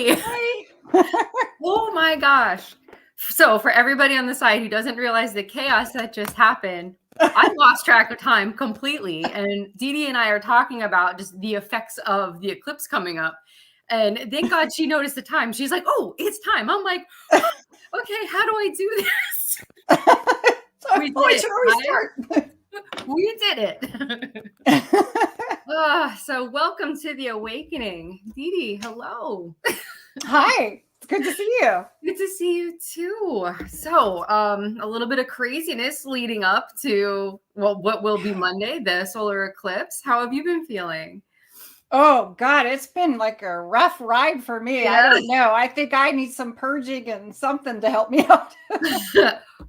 Hi. Oh my gosh. So for everybody on the side who doesn't realize the chaos that just happened, I lost track of time completely. And Deedee and I are talking about just the effects of the eclipse coming up. And thank God she noticed the time. She's like, oh, it's time. I'm like, okay, how do I do this? We did it. We did it. So welcome to the awakening. Deedee, hello. Hi. It's good to see you. Good to see you too. So, a little bit of craziness leading up to what will be Monday, the solar eclipse. How have you been feeling? Oh God, it's been like a rough ride for me. Yeah. I don't know. I think I need some purging and something to help me out.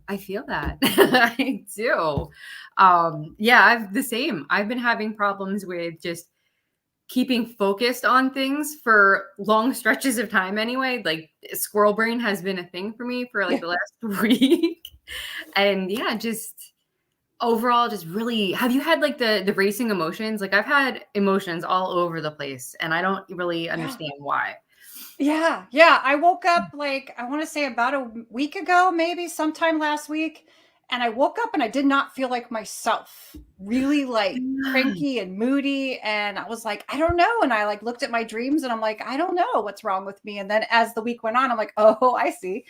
I feel that. I do. Yeah, I've the same. I've been having problems with just keeping focused on things for long stretches of time anyway. Like squirrel brain has been a thing for me for like the last week. And yeah, just overall just really, have you had like the racing emotions? Like I've had emotions all over the place and I don't really understand why. Yeah. I woke up like, I want to say about a week ago, maybe sometime last week. And I woke up and I did not feel like myself, really like cranky and moody. And I was like, I don't know. And I like looked at my dreams and I'm like, I don't know what's wrong with me. And then as the week went on, I'm like, oh, I see.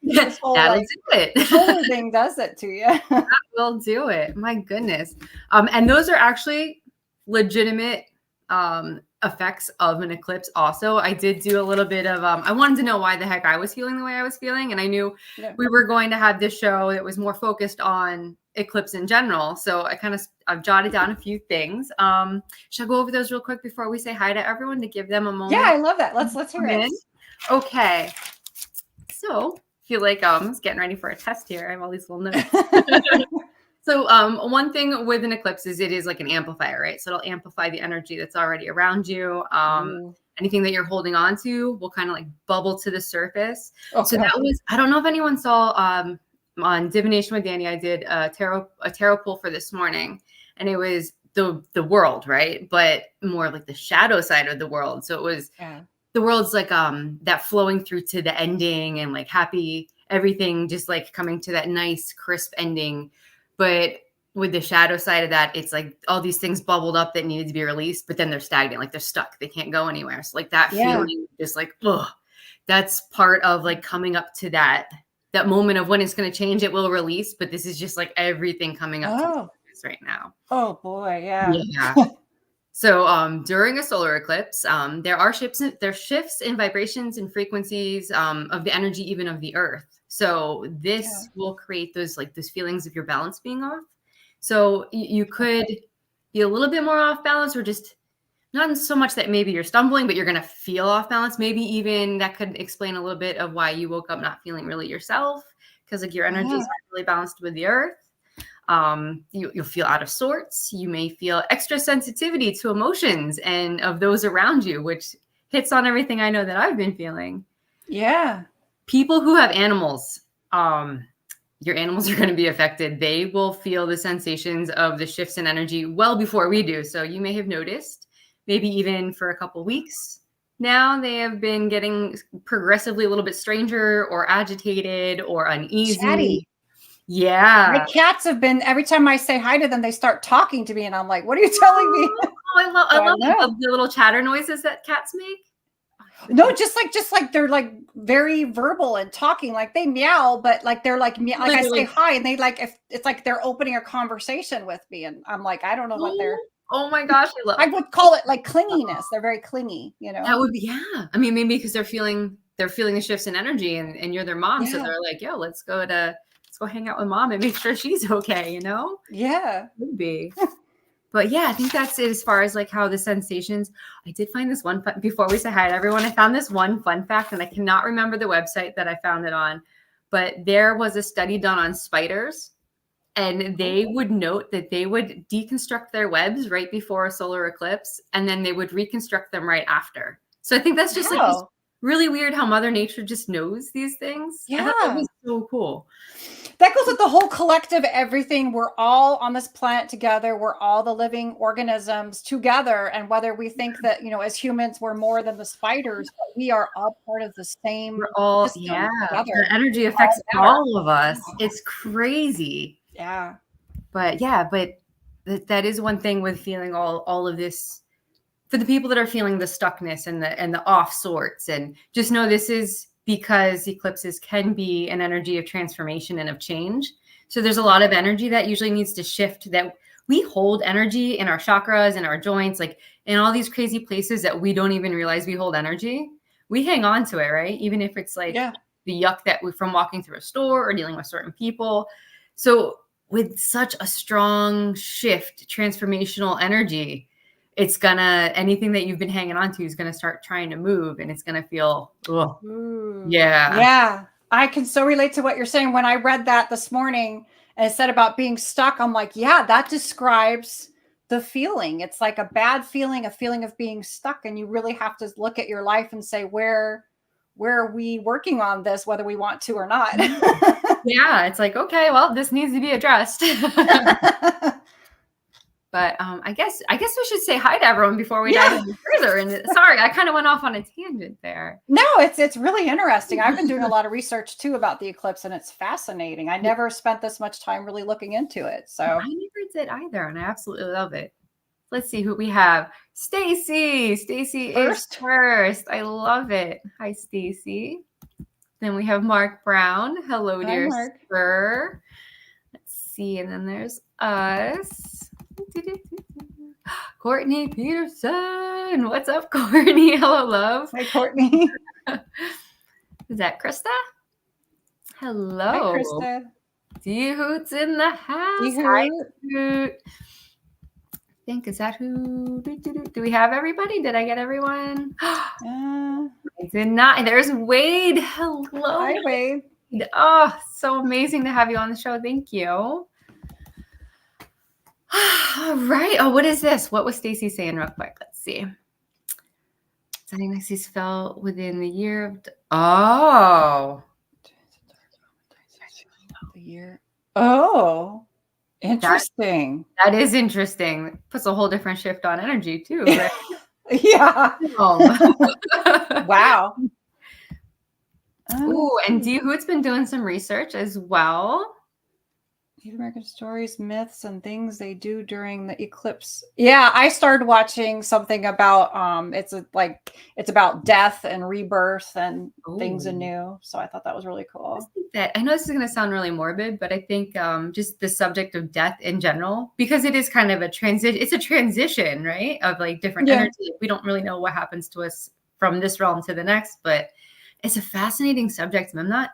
This whole That'll like do it. solar thing does it to you. That will do it. My goodness. And those are actually legitimate effects of an eclipse also. I did do a little bit of I wanted to know why the heck I was feeling the way I was feeling, and I knew we were going to have this show that was more focused on eclipse in general, so I've jotted down a few things. Should I go over those real quick before we say hi to everyone to give them a moment? Yeah, I love that. Let's hear it. Okay, so I feel like I was getting ready for a test here. I have all these little notes. So one thing with an eclipse is it is like an amplifier, right? So it'll amplify the energy that's already around you. Anything that you're holding on to will kind of like bubble to the surface. So that was, I don't know if anyone saw on Divination with Dani, I did a tarot pull for this morning, and it was the world, right? But more like the shadow side of the world. So it was the world's like that flowing through to the ending and like happy, everything just like coming to that nice crisp ending. But with the shadow side of that, it's like all these things bubbled up that needed to be released, but then they're stagnant, like they're stuck. They can't go anywhere. So like that feeling, just like, ugh, that's part of like coming up to that moment of when it's going to change, it will release. But this is just like everything coming up to the surface right now. Oh boy. Yeah. So during a solar eclipse, there are shifts in vibrations and frequencies of the energy, even of the earth. So this will create those feelings of your balance being off. So you could be a little bit more off balance, or just not so much that maybe you're stumbling, but you're going to feel off balance. Maybe even that could explain a little bit of why you woke up not feeling really yourself, because like your energy is not really balanced with the earth. You'll feel out of sorts. You may feel extra sensitivity to emotions and of those around you, which hits on everything I know that I've been feeling. Yeah. People who have animals, your animals are going to be affected. They will feel the sensations of the shifts in energy well before we do. So you may have noticed, maybe even for a couple weeks now, they have been getting progressively a little bit stranger or agitated or uneasy. Chatty. Yeah. My cats have been, every time I say hi to them, they start talking to me and I'm like, what are you telling me? I love the little chatter noises that cats make. No, just like they're like very verbal and talking, like they meow, but like they're like meow, like I say hi and they like, if it's like they're opening a conversation with me and I'm like, I don't know what they're. Oh my gosh, I would call it like clinginess. They're very clingy, you know. That would be, yeah. I mean, maybe because they're feeling the shifts in energy and you're their mom, so they're like, yo, let's go hang out with mom and make sure she's okay, you know? Yeah. Could be. But yeah, I think that's it as far as like how the sensations. I did find this one before we say hi to everyone. I found this one fun fact, and I cannot remember the website that I found it on, but there was a study done on spiders, and they would note that they would deconstruct their webs right before a solar eclipse, and then they would reconstruct them right after. So I think that's just like this really weird how Mother Nature just knows these things. I thought that Yeah. was so cool. That goes with the whole collective everything. We're all on this planet together. We're all the living organisms together. And whether we think that, as humans, we're more than the spiders, but we are all part of the same We're all, system yeah, together. the energy We all affects matter. all of us. It's crazy. Yeah. But yeah, but that is one thing with feeling all of this, for the people that are feeling the stuckness and the off sorts, and just know this is because eclipses can be an energy of transformation and of change. So there's a lot of energy that usually needs to shift, that we hold energy in our chakras and our joints, like in all these crazy places that we don't even realize we hold energy. We hang on to it, right? Even if it's like the yuck that we from walking through a store or dealing with certain people. So with such a strong shift, transformational energy, it's gonna, anything that you've been hanging on to is gonna start trying to move, and it's gonna feel, yeah. I can so relate to what you're saying. When I read that this morning and it said about being stuck, I'm like, yeah, that describes the feeling. It's like a bad feeling, a feeling of being stuck, and you really have to look at your life and say, where are we working on this, whether we want to or not? Yeah, it's like, okay, well, this needs to be addressed. But I guess we should say hi to everyone before we dive any further. And sorry, I kind of went off on a tangent there. No, it's really interesting. I've been doing a lot of research too about the eclipse, and it's fascinating. I never spent this much time really looking into it. So I never did either, and I absolutely love it. Let's see who we have. Stacy. Stacy is first. I love it. Hi, Stacy. Then we have Mark Brown. Hello, dear sir. Let's see, and then there's us. Courtney Peterson. What's up, Courtney? Hello, love. Hi, Courtney. Is that Krista? Hello. Hi, Krista. D-Hoot's in the house. Hi, Hoot. I think, is that who? Do we have everybody? Did I get everyone? I did not. There's Wade. Hello. Hi, Wade. Oh, so amazing to have you on the show. Thank you. All right. Oh, what is this? What was Stacy saying real quick? Let's see. Dynasties fell within the year of... Oh. The year. Oh. Interesting. That is interesting. Puts a whole different shift on energy too. Right? Yeah. Wow. Ooh, and D-Hoot's been doing some research as well. Native American stories, myths, and things they do during the eclipse. Yeah, I started watching something about it's about death and rebirth and things anew. So I thought that was really cool. I know this is going to sound really morbid, but I think just the subject of death in general, because it is kind of a transition. It's a transition, right? Of like different energy. We don't really know what happens to us from this realm to the next, but it's a fascinating subject. And I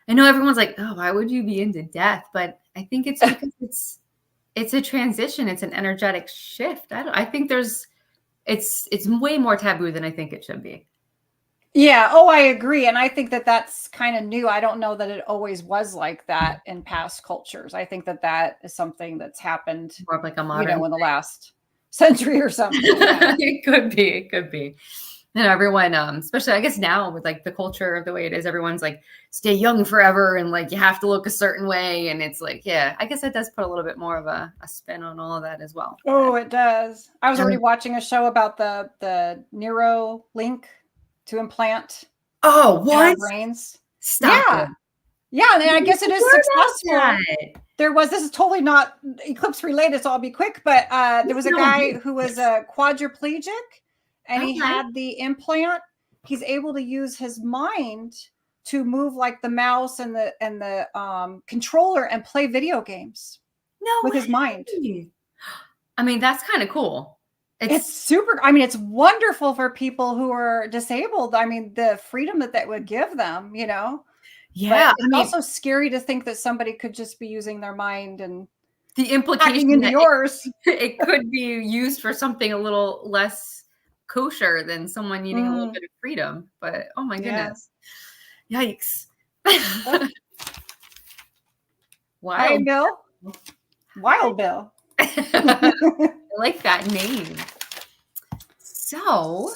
know everyone's like, oh, why would you be into death? But I think it's because it's a transition. It's an energetic shift. I think it's way more taboo than I think it should be. Yeah. Oh, I agree. And I think that that's kind of new. I don't know that it always was like that in past cultures. I think that is something that's happened more of like a modern, in the last century or something. Yeah. It could be. And everyone, especially I guess now with like the culture of the way it is, everyone's like, stay young forever. And like, you have to look a certain way. And it's like, yeah, I guess it does put a little bit more of a spin on all of that as well. Oh, it does. I was already watching a show about the neuro link to implant. Oh, what? Brains. Stop. Yeah. It. Yeah. And I guess it is successful. This is totally not eclipse related, so I'll be quick, but there was a guy who was a quadriplegic. And he had the implant. He's able to use his mind to move like the mouse and the controller and play video games. With his mind. I mean, that's kind of cool. It's super. I mean, it's wonderful for people who are disabled. I mean, the freedom that would give them, Yeah. But it's also scary to think that somebody could just be using their mind and the implication into yours. It could be used for something a little less kosher than someone needing a little bit of freedom, but oh my goodness. Yikes. Wild Bill. Wild Bill. I like that name. So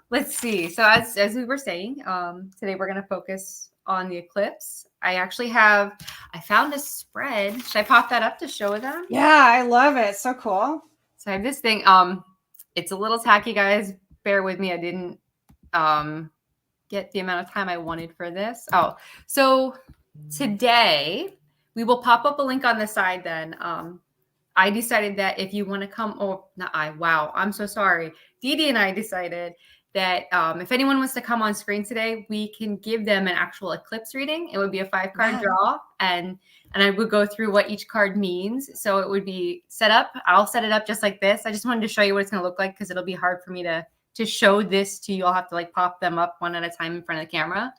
let's see. So as we were saying, today we're going to focus on the eclipse. I found a spread. Should I pop that up to show them? Yeah, I love it. So cool. So I have this thing. It's a little tacky, guys. Bear with me. I didn't get the amount of time I wanted for this. Oh, so today we will pop up a link on the side then. I decided that if you want to come, I'm so sorry. Deedee and I decided that if anyone wants to come on screen today, we can give them an actual eclipse reading. It would be a 5-card draw, and I would go through what each card means. So it would be set up. I'll set it up just like this. I just wanted to show you what it's going to look like because it'll be hard for me to show this to you. I'll have to like pop them up one at a time in front of the camera.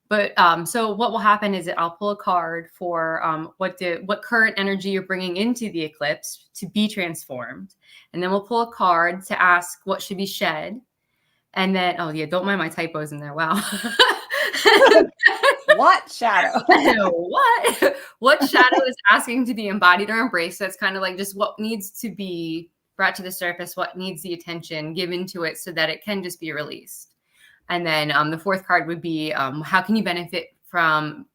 But so what will happen is that I'll pull a card for what current energy you're bringing into the eclipse to be transformed. And then we'll pull a card to ask what should be shed. And then, oh yeah, don't mind my typos in there. Wow. What shadow? What shadow is asking to be embodied or embraced? So it's kind of like just what needs to be brought to the surface, what needs the attention given to it so that it can just be released. And then the 4th card would be how can you benefit from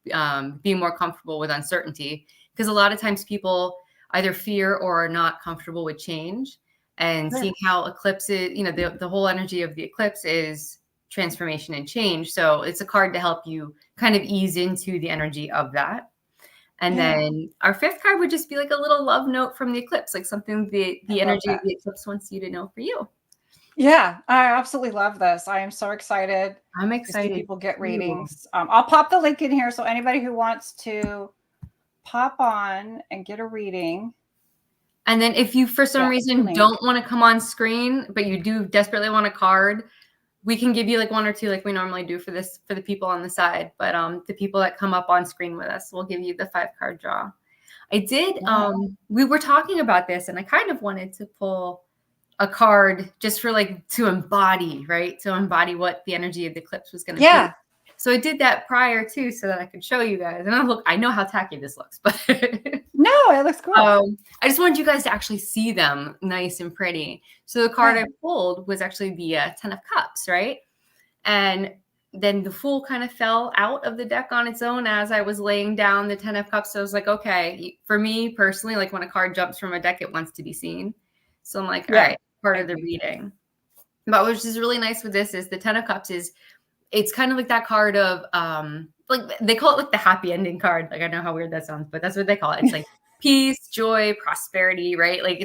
being more comfortable with uncertainty? Because a lot of times people either fear or are not comfortable with change. And seeing how eclipse is, the whole energy of the eclipse is transformation and change. So it's a card to help you kind of ease into the energy of that. And then our 5th card would just be like a little love note from the eclipse, like something the energy of the eclipse wants you to know for you. Yeah, I absolutely love this. I am so excited. I'm excited. To see people get readings. I'll pop the link in here. So anybody who wants to pop on and get a reading. And then if you, for some reason, don't want to come on screen, but you do desperately want a card, we can give you like 1 or 2 like we normally do for the people on the side. But the people that come up on screen with us, we'll give you the 5-card draw. I did. We were talking about this, and I kind of wanted to pull a card just for like to embody, right? To embody what the energy of the eclipse was going to be. So I did that prior too, so that I could show you guys. And I know how tacky this looks, but no, it looks cool. I just wanted you guys to actually see them nice and pretty. So the card I pulled was actually the 10 of Cups, right? And then the Fool kind of fell out of the deck on its own as I was laying down the 10 of Cups. So I was like, okay, for me personally, like when a card jumps from a deck, it wants to be seen. So I'm like, all right, part of the reading. But what is really nice with this is the 10 of Cups it's kind of like that card of like they call it like the happy ending card. Like I know how weird that sounds, but that's what they call it. It's like peace, joy, prosperity, right? Like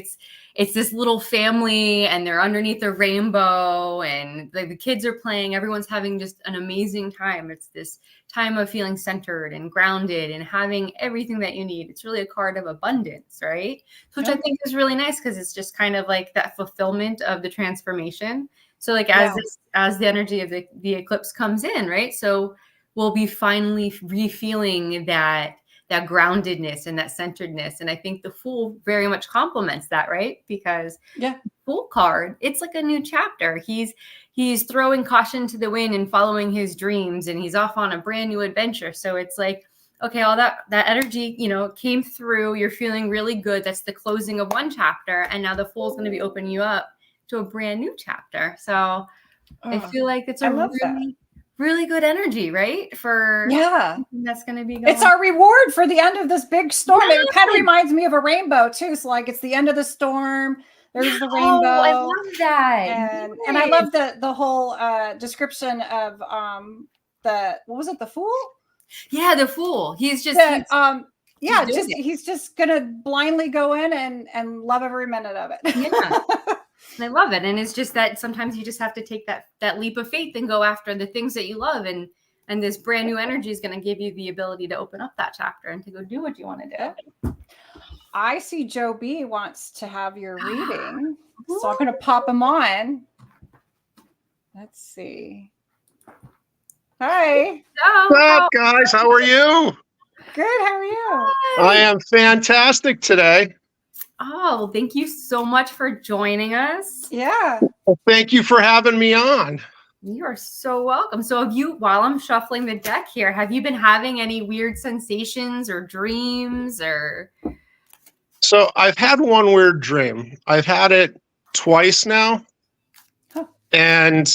it's this little family and they're underneath a rainbow and like the kids are playing. Everyone's having just an amazing time. It's this time of feeling centered and grounded and having everything that you need. It's really a card of abundance, right? Which I think is really nice because it's just kind of like that fulfillment of the transformation. So like as the energy of the eclipse comes in, right? So we'll be finally re-feeling that groundedness and that centeredness. And I think the Fool very much complements that, right? Because the Fool card, it's like a new chapter. He's throwing caution to the wind and following his dreams, and he's off on a brand new adventure. So it's like, okay, all that energy, came through. You're feeling really good. That's the closing of one chapter. And now the Fool's going to be opening you up to a brand new chapter. So I feel like it's really good energy, right? For that's going to be going. It's our reward for the end of this big storm. It kind of reminds me of a rainbow too. So like it's the end of the storm. There's the rainbow. I love that. And I love the whole description of what was it? The Fool? Yeah, the Fool. He's just he's just gonna blindly go in and love every minute of it. Yeah. I love it. And it's just that sometimes you just have to take that leap of faith and go after the things that you love. And this brand new energy is going to give you the ability to open up that chapter and to go do what you want to do. I see Joe B wants to have your reading. So I'm going to pop him on. Let's see. Hi. What's up, guys? How are you? Good. How are you? I am fantastic today. Oh, thank you so much for joining us. Yeah. Well, thank you for having me on. You are so welcome. So while I'm shuffling the deck here, have you been having any weird sensations or dreams or? So I've had one weird dream. I've had it twice now. And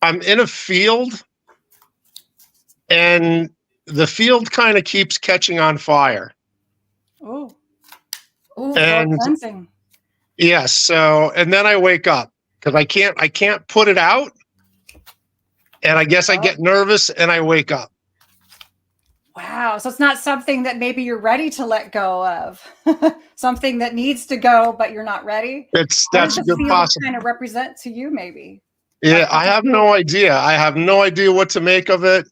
I'm in a field, and the field kind of keeps catching on fire. Oh, And cleansing. yes, so and then I wake up because I can't put it out, and I guess I get nervous and I wake up. Wow. So it's not something that maybe you're ready to let go of. Something that needs to go, but you're not ready. That's a good possible. Kind of represent to you, maybe. Yeah, I have no idea. I have no idea what to make of it.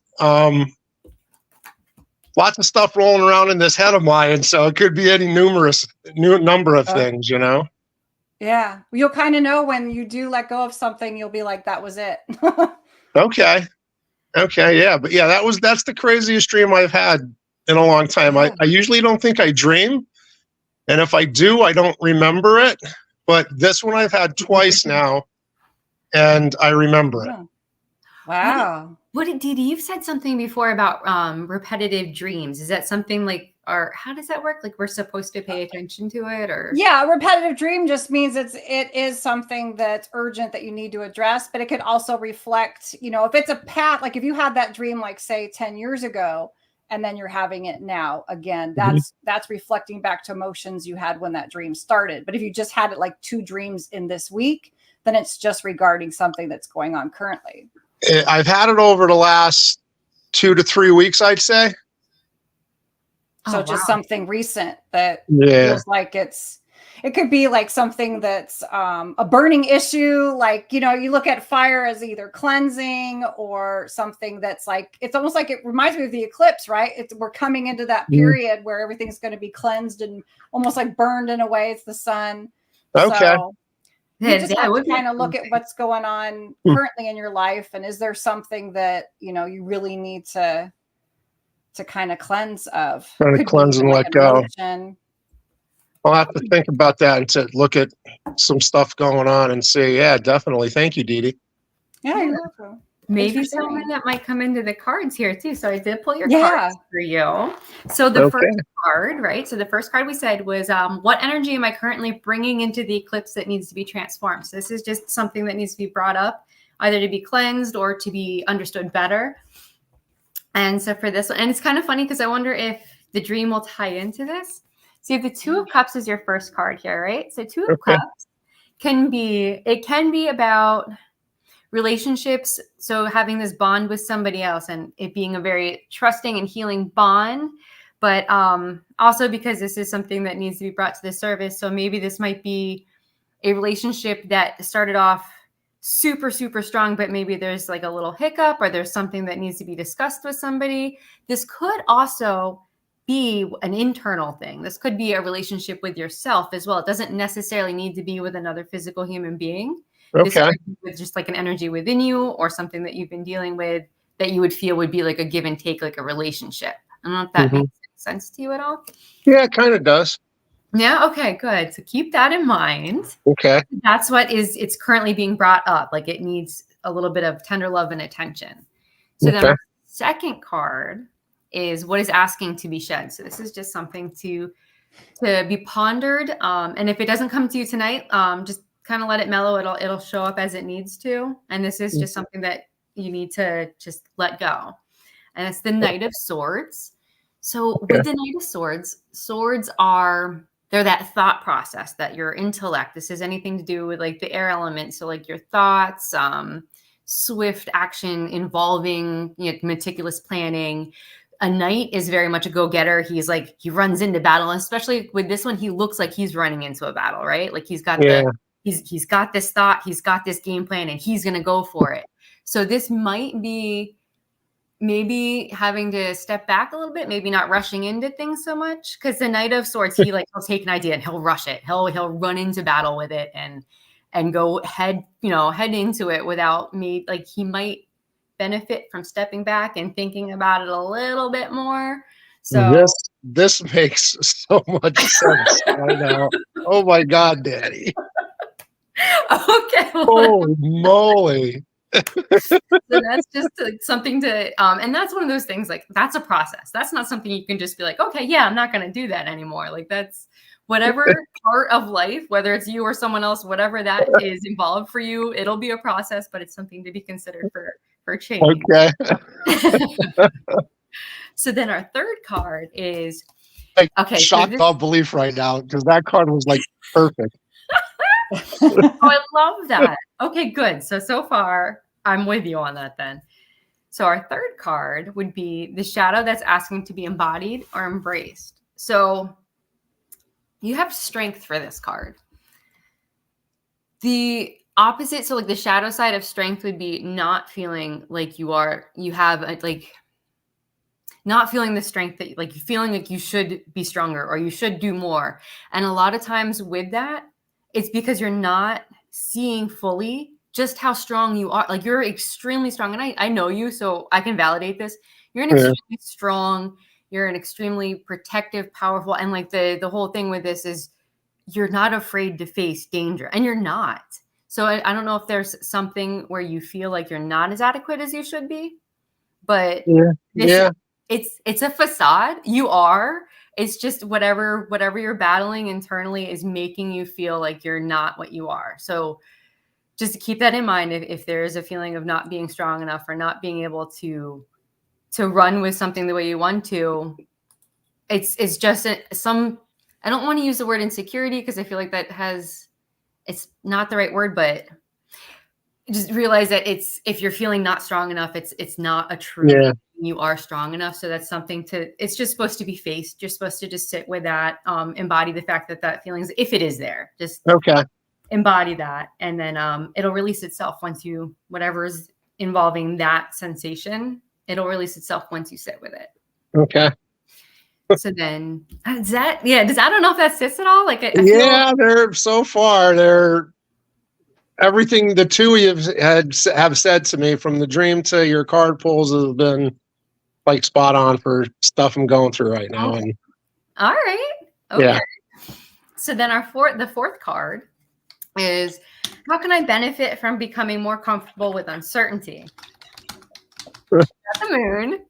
Lots of stuff rolling around in this head of mine, so it could be any number of things, you know. Yeah, you'll kind of know when you do let go of something. You'll be like, "That was it." Okay, yeah, but yeah, that's the craziest dream I've had in a long time. Yeah. I usually don't think I dream, and if I do, I don't remember it. But this one I've had twice now, and I remember it. Wow. What did Deedee? You've said something before about repetitive dreams. Is that something like, or how does that work? Like we're supposed to pay attention to it, or? Yeah, a repetitive dream just means it is something that's urgent that you need to address, but it could also reflect, if it's a path, like if you had that dream, like say 10 years ago, and then you're having it now again, that's reflecting back to emotions you had when that dream started. But if you just had it like 2 dreams in this week, then it's just regarding something that's going on currently. I've had it over the last 2 to 3 weeks, I'd say. So just something recent that feels like it could be like something that's a burning issue. Like, you look at fire as either cleansing or something that's like, it's almost like it reminds me of the eclipse, right? We're coming into that period where everything's going to be cleansed and almost like burned in a way. It's the sun. Okay. So you just have to kind of look at what's going on currently in your life. And is there something that, you really need to kind of cleanse of? Kind of cleanse and let go. I'll have to think about that and to look at some stuff going on and see. Yeah, definitely. Thank you, Deedee. Yeah, you're welcome. Maybe someone that might come into the cards here too. So I did pull your cards for you. So the first card, right? So the first card we said was, what energy am I currently bringing into the eclipse that needs to be transformed? So this is just something that needs to be brought up, either to be cleansed or to be understood better. And so for this one, and it's kind of funny because I wonder if the dream will tie into this. So you have the 2 of Cups as your first card here, right? So 2 of Cups can be about relationships. So having this bond with somebody else and it being a very trusting and healing bond, but also because this is something that needs to be brought to the surface. So maybe this might be a relationship that started off super, super strong, but maybe there's like a little hiccup or there's something that needs to be discussed with somebody. This could also be an internal thing. This could be a relationship with yourself as well. It doesn't necessarily need to be with another physical human being. This could be with just like an energy within you or something that you've been dealing with that you would feel would be like a give and take, like a relationship. I don't know if that makes sense to you at all. Yeah, it kind of does. Yeah. Okay, good. So keep that in mind. Okay. That's what it's currently being brought up. Like it needs a little bit of tender love and attention. So then the second card is what is asking to be shed. So this is just something to be pondered. And if it doesn't come to you tonight, just kind of let it mellow. It'll show up as it needs to. And this is just something that you need to just let go. And it's the Knight of Swords. So with the Knight of Swords they're that thought process, that your intellect. This has anything to do with like the air element. So like your thoughts, swift action involving meticulous planning. A knight is very much a go-getter. He's like, he runs into battle, especially with this one, he looks like he's running into a battle, right? Like he's got he's got this thought, he's got this game plan, and he's going to go for it. So this might be maybe having to step back a little bit, maybe not rushing into things so much, because the Knight of Swords, he'll take an idea and he'll rush it. He'll run into battle with it and go head into it without me. Like he might benefit from stepping back and thinking about it a little bit more. So this makes so much sense right now. Oh my God, Daddy. Okay. Holy moly. So that's just something to, and that's one of those things, like that's a process. That's not something you can just be like, okay, yeah, I'm not going to do that anymore. Like that's whatever part of life, whether it's you or someone else, whatever that is involved for you, it'll be a process, but it's something to be considered for change. Okay. So then our third card is Like, okay. shocked off belief right now because that card was like perfect. Oh, I love that. Okay, good. So far, I'm with you on that then. So our third card would be the shadow that's asking to be embodied or embraced. So you have strength for this card. The opposite, so like the shadow side of strength would be not feeling like you have like not feeling the strength that like feeling like you should be stronger or you should do more. And a lot of times with that, it's because you're not seeing fully just how strong you are. Like you're extremely strong. And I know you, so I can validate this. You're an extremely strong, you're an extremely protective, powerful. And like the whole thing with this is you're not afraid to face danger, and you're not. So I don't know if there's something where you feel like you're not as adequate as you should be, but it's a facade. You are. It's just whatever you're battling internally is making you feel like you're not what you are. So just to keep that in mind, if there is a feeling of not being strong enough or not being able to run with something the way you want to, it's just some. I don't want to use the word insecurity because I feel like it's not the right word, but just realize that if you're feeling not strong enough, it's not a true you are strong enough. So that's something it's just supposed to be faced. You're supposed to just sit with that, embody the fact that feelings, if it is there, just embody that. And then it'll release itself once whatever's involving that sensation, it'll release itself once you sit with it. Okay. So then I don't know if that sits at all. Like, they're everything the two of you have said to me, from the dream to your card pulls, has been like spot on for stuff I'm going through right now. Okay. And all right. Okay. Yeah. So then the fourth card is, how can I benefit from becoming more comfortable with uncertainty? That's the moon.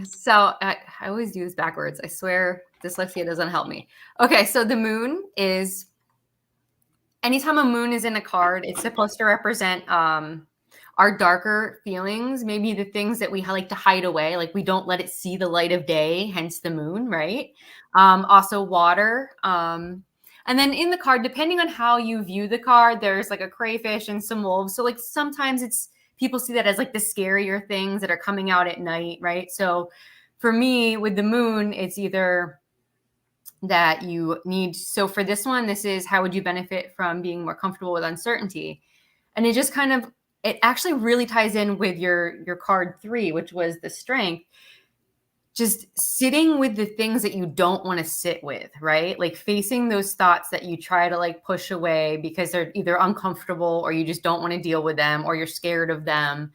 So I always do this backwards. I swear dyslexia doesn't help me. Okay, so the moon is, anytime a moon is in a card, it's supposed to represent our darker feelings, maybe the things that we like to hide away, like we don't let it see the light of day, hence the moon, right? Also water. And then in the card, depending on how you view the card, there's like a crayfish and some wolves. So like sometimes people see that as like the scarier things that are coming out at night, right? So for me, with the moon, it's either that you need, so for this one, this is how would you benefit from being more comfortable with uncertainty? And it just it actually really ties in with your card 3, which was the strength. Just sitting with the things that you don't want to sit with, right? Like facing those thoughts that you try to like push away because they're either uncomfortable or you just don't want to deal with them or you're scared of them.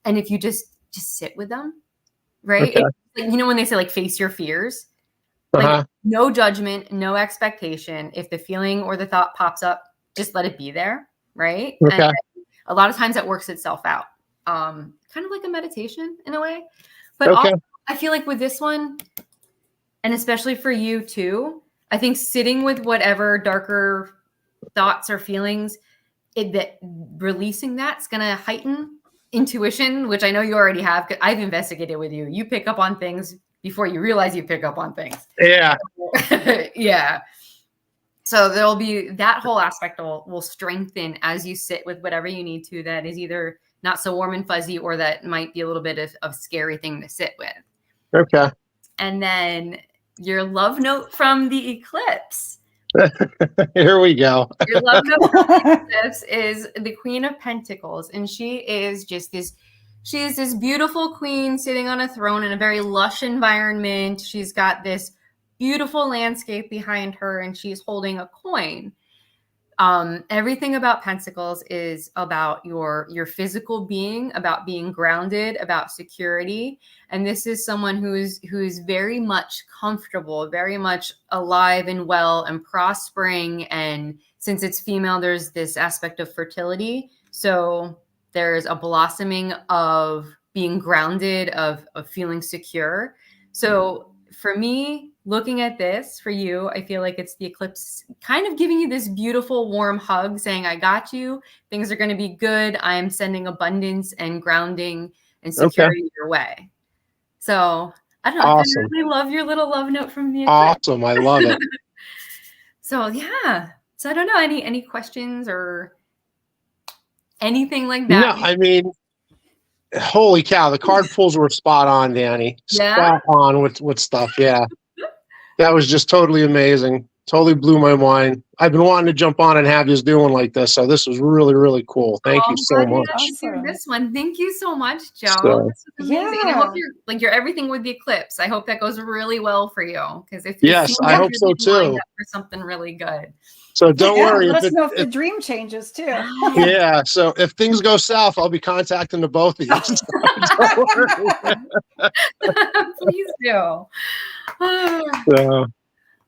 And if you just sit with them, right? Okay. When they say like face your fears, like no judgment, no expectation. If the feeling or the thought pops up, just let it be there, right? Okay. And a lot of times that works itself out. Kind of like a meditation in a way. But also, I feel like with this one, and especially for you too, I think sitting with whatever darker thoughts or feelings, releasing that's going to heighten intuition, which I know you already have. I've investigated with you. You pick up on things before you realize you pick up on things. Yeah. Yeah. So there'll be that whole aspect will strengthen as you sit with whatever you need to, that is either not so warm and fuzzy or that might be a little bit of a scary thing to sit with. Okay. And then your love note from the eclipse. Here we go. Your love note from the eclipse is the Queen of Pentacles. And she is this beautiful queen sitting on a throne in a very lush environment. She's got this beautiful landscape behind her and she's holding a coin. Everything about Pentacles is about your physical being, about being grounded, about security. And this is someone who's very much comfortable, very much alive and well and prospering. And since it's female, there's this aspect of fertility. So there's a blossoming of being grounded, of feeling secure. So for me, looking at this for you, I feel like it's the eclipse kind of giving you this beautiful, warm hug saying, I got you. Things are going to be good. I am sending abundance and grounding and Okay. security your way. So I don't know. Awesome. I kind of really love your little love note from the eclipse. Awesome. I love it. So yeah. So I don't know, any questions or anything like No, that? I mean, holy cow, the card pulls were spot on, Dani. Yeah? Spot on with stuff. Yeah. That was just totally amazing. Totally blew my mind. I've been wanting to jump on and have you do one like this. So this was really, really cool. Thank you so Glad you much. got to do Awesome. this one. Thank you so much, Joe. So- This was amazing. And I hope Yeah. you're everything with the eclipse. I hope that goes really well for you. Because if Yes, seems I like hope you're so getting lined too. up for something really good. So don't Yeah, worry. let us know if the If dream changes too. yeah, so if things go south, I'll be contacting the both of you. So don't worry. Please do. So,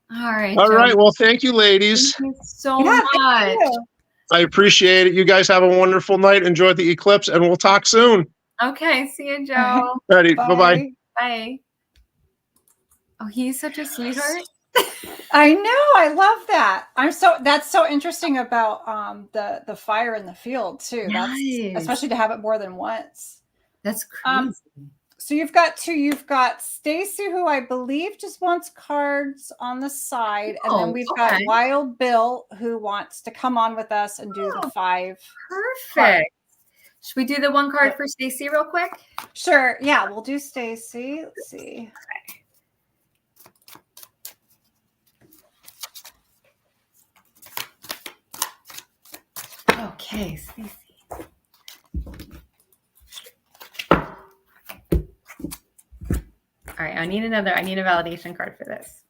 All right, all Joe. right. Well, thank you, ladies. Thank you so Yeah, much. thank you. I appreciate it. You guys have a wonderful night. Enjoy the eclipse, and we'll talk soon. Okay, see you, Joe. Ready? Bye-bye. Bye. Oh, he's such a sweetheart. I know. I love that. That's so interesting about the fire in the field too. That's Nice. especially to have it more than once. That's crazy. So you've got two. You've got Stacy, who I believe just wants cards on the side, and then we've got Wild Bill, who wants to come on with us and do the 5. Perfect. Should we do the one card for Stacy real quick? Sure. Yeah, we'll do Stacy. Let's see. Okay, Stacy. All right, I need a validation card for this.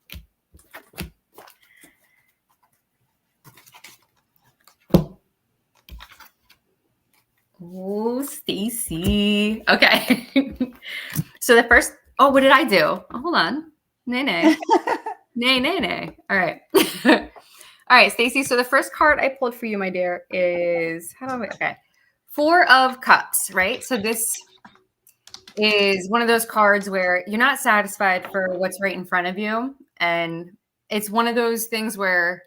Oh, Stacy. Okay. So the first, what did I do? Oh, hold on. Nay. Nay. All right. All right, Stacy. So the first card I pulled for you, my dear, is okay. 4 of Cups, right? So this is one of those cards where you're not satisfied for what's right in front of you. And it's one of those things where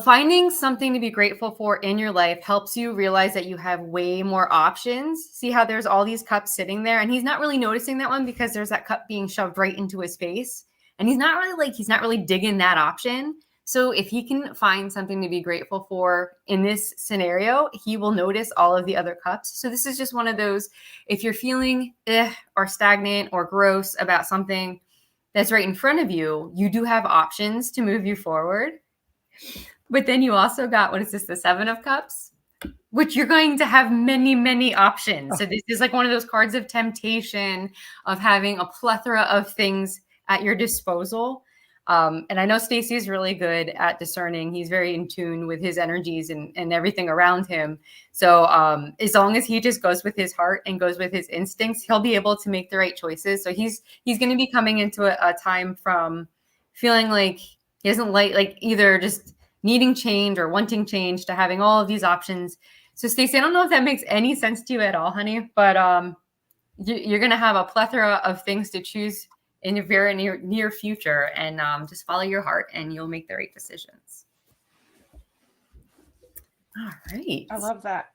finding something to be grateful for in your life helps you realize that you have way more options. See how there's all these cups sitting there, and he's not really noticing that one because there's that cup being shoved right into his face. And he's not really digging that option. So if he can find something to be grateful for in this scenario, he will notice all of the other cups. So this is just one of those, if you're feeling or stagnant or gross about something that's right in front of you, you do have options to move you forward. But then you also got, what is this, the 7 of Cups? Which you're going to have many, many options. So this is like one of those cards of temptation, of having a plethora of things at your disposal. And I know Stacy is really good at discerning. He's very in tune with his energies and everything around him. So as long as he just goes with his heart and goes with his instincts, he'll be able to make the right choices. So he's going to be coming into a time from feeling like he doesn't like either just needing change or wanting change to having all of these options. So Stacy, I don't know if that makes any sense to you at all, honey, but you're going to have a plethora of things to choose in your very near future, and just follow your heart and you'll make the right decisions. All right. I love that.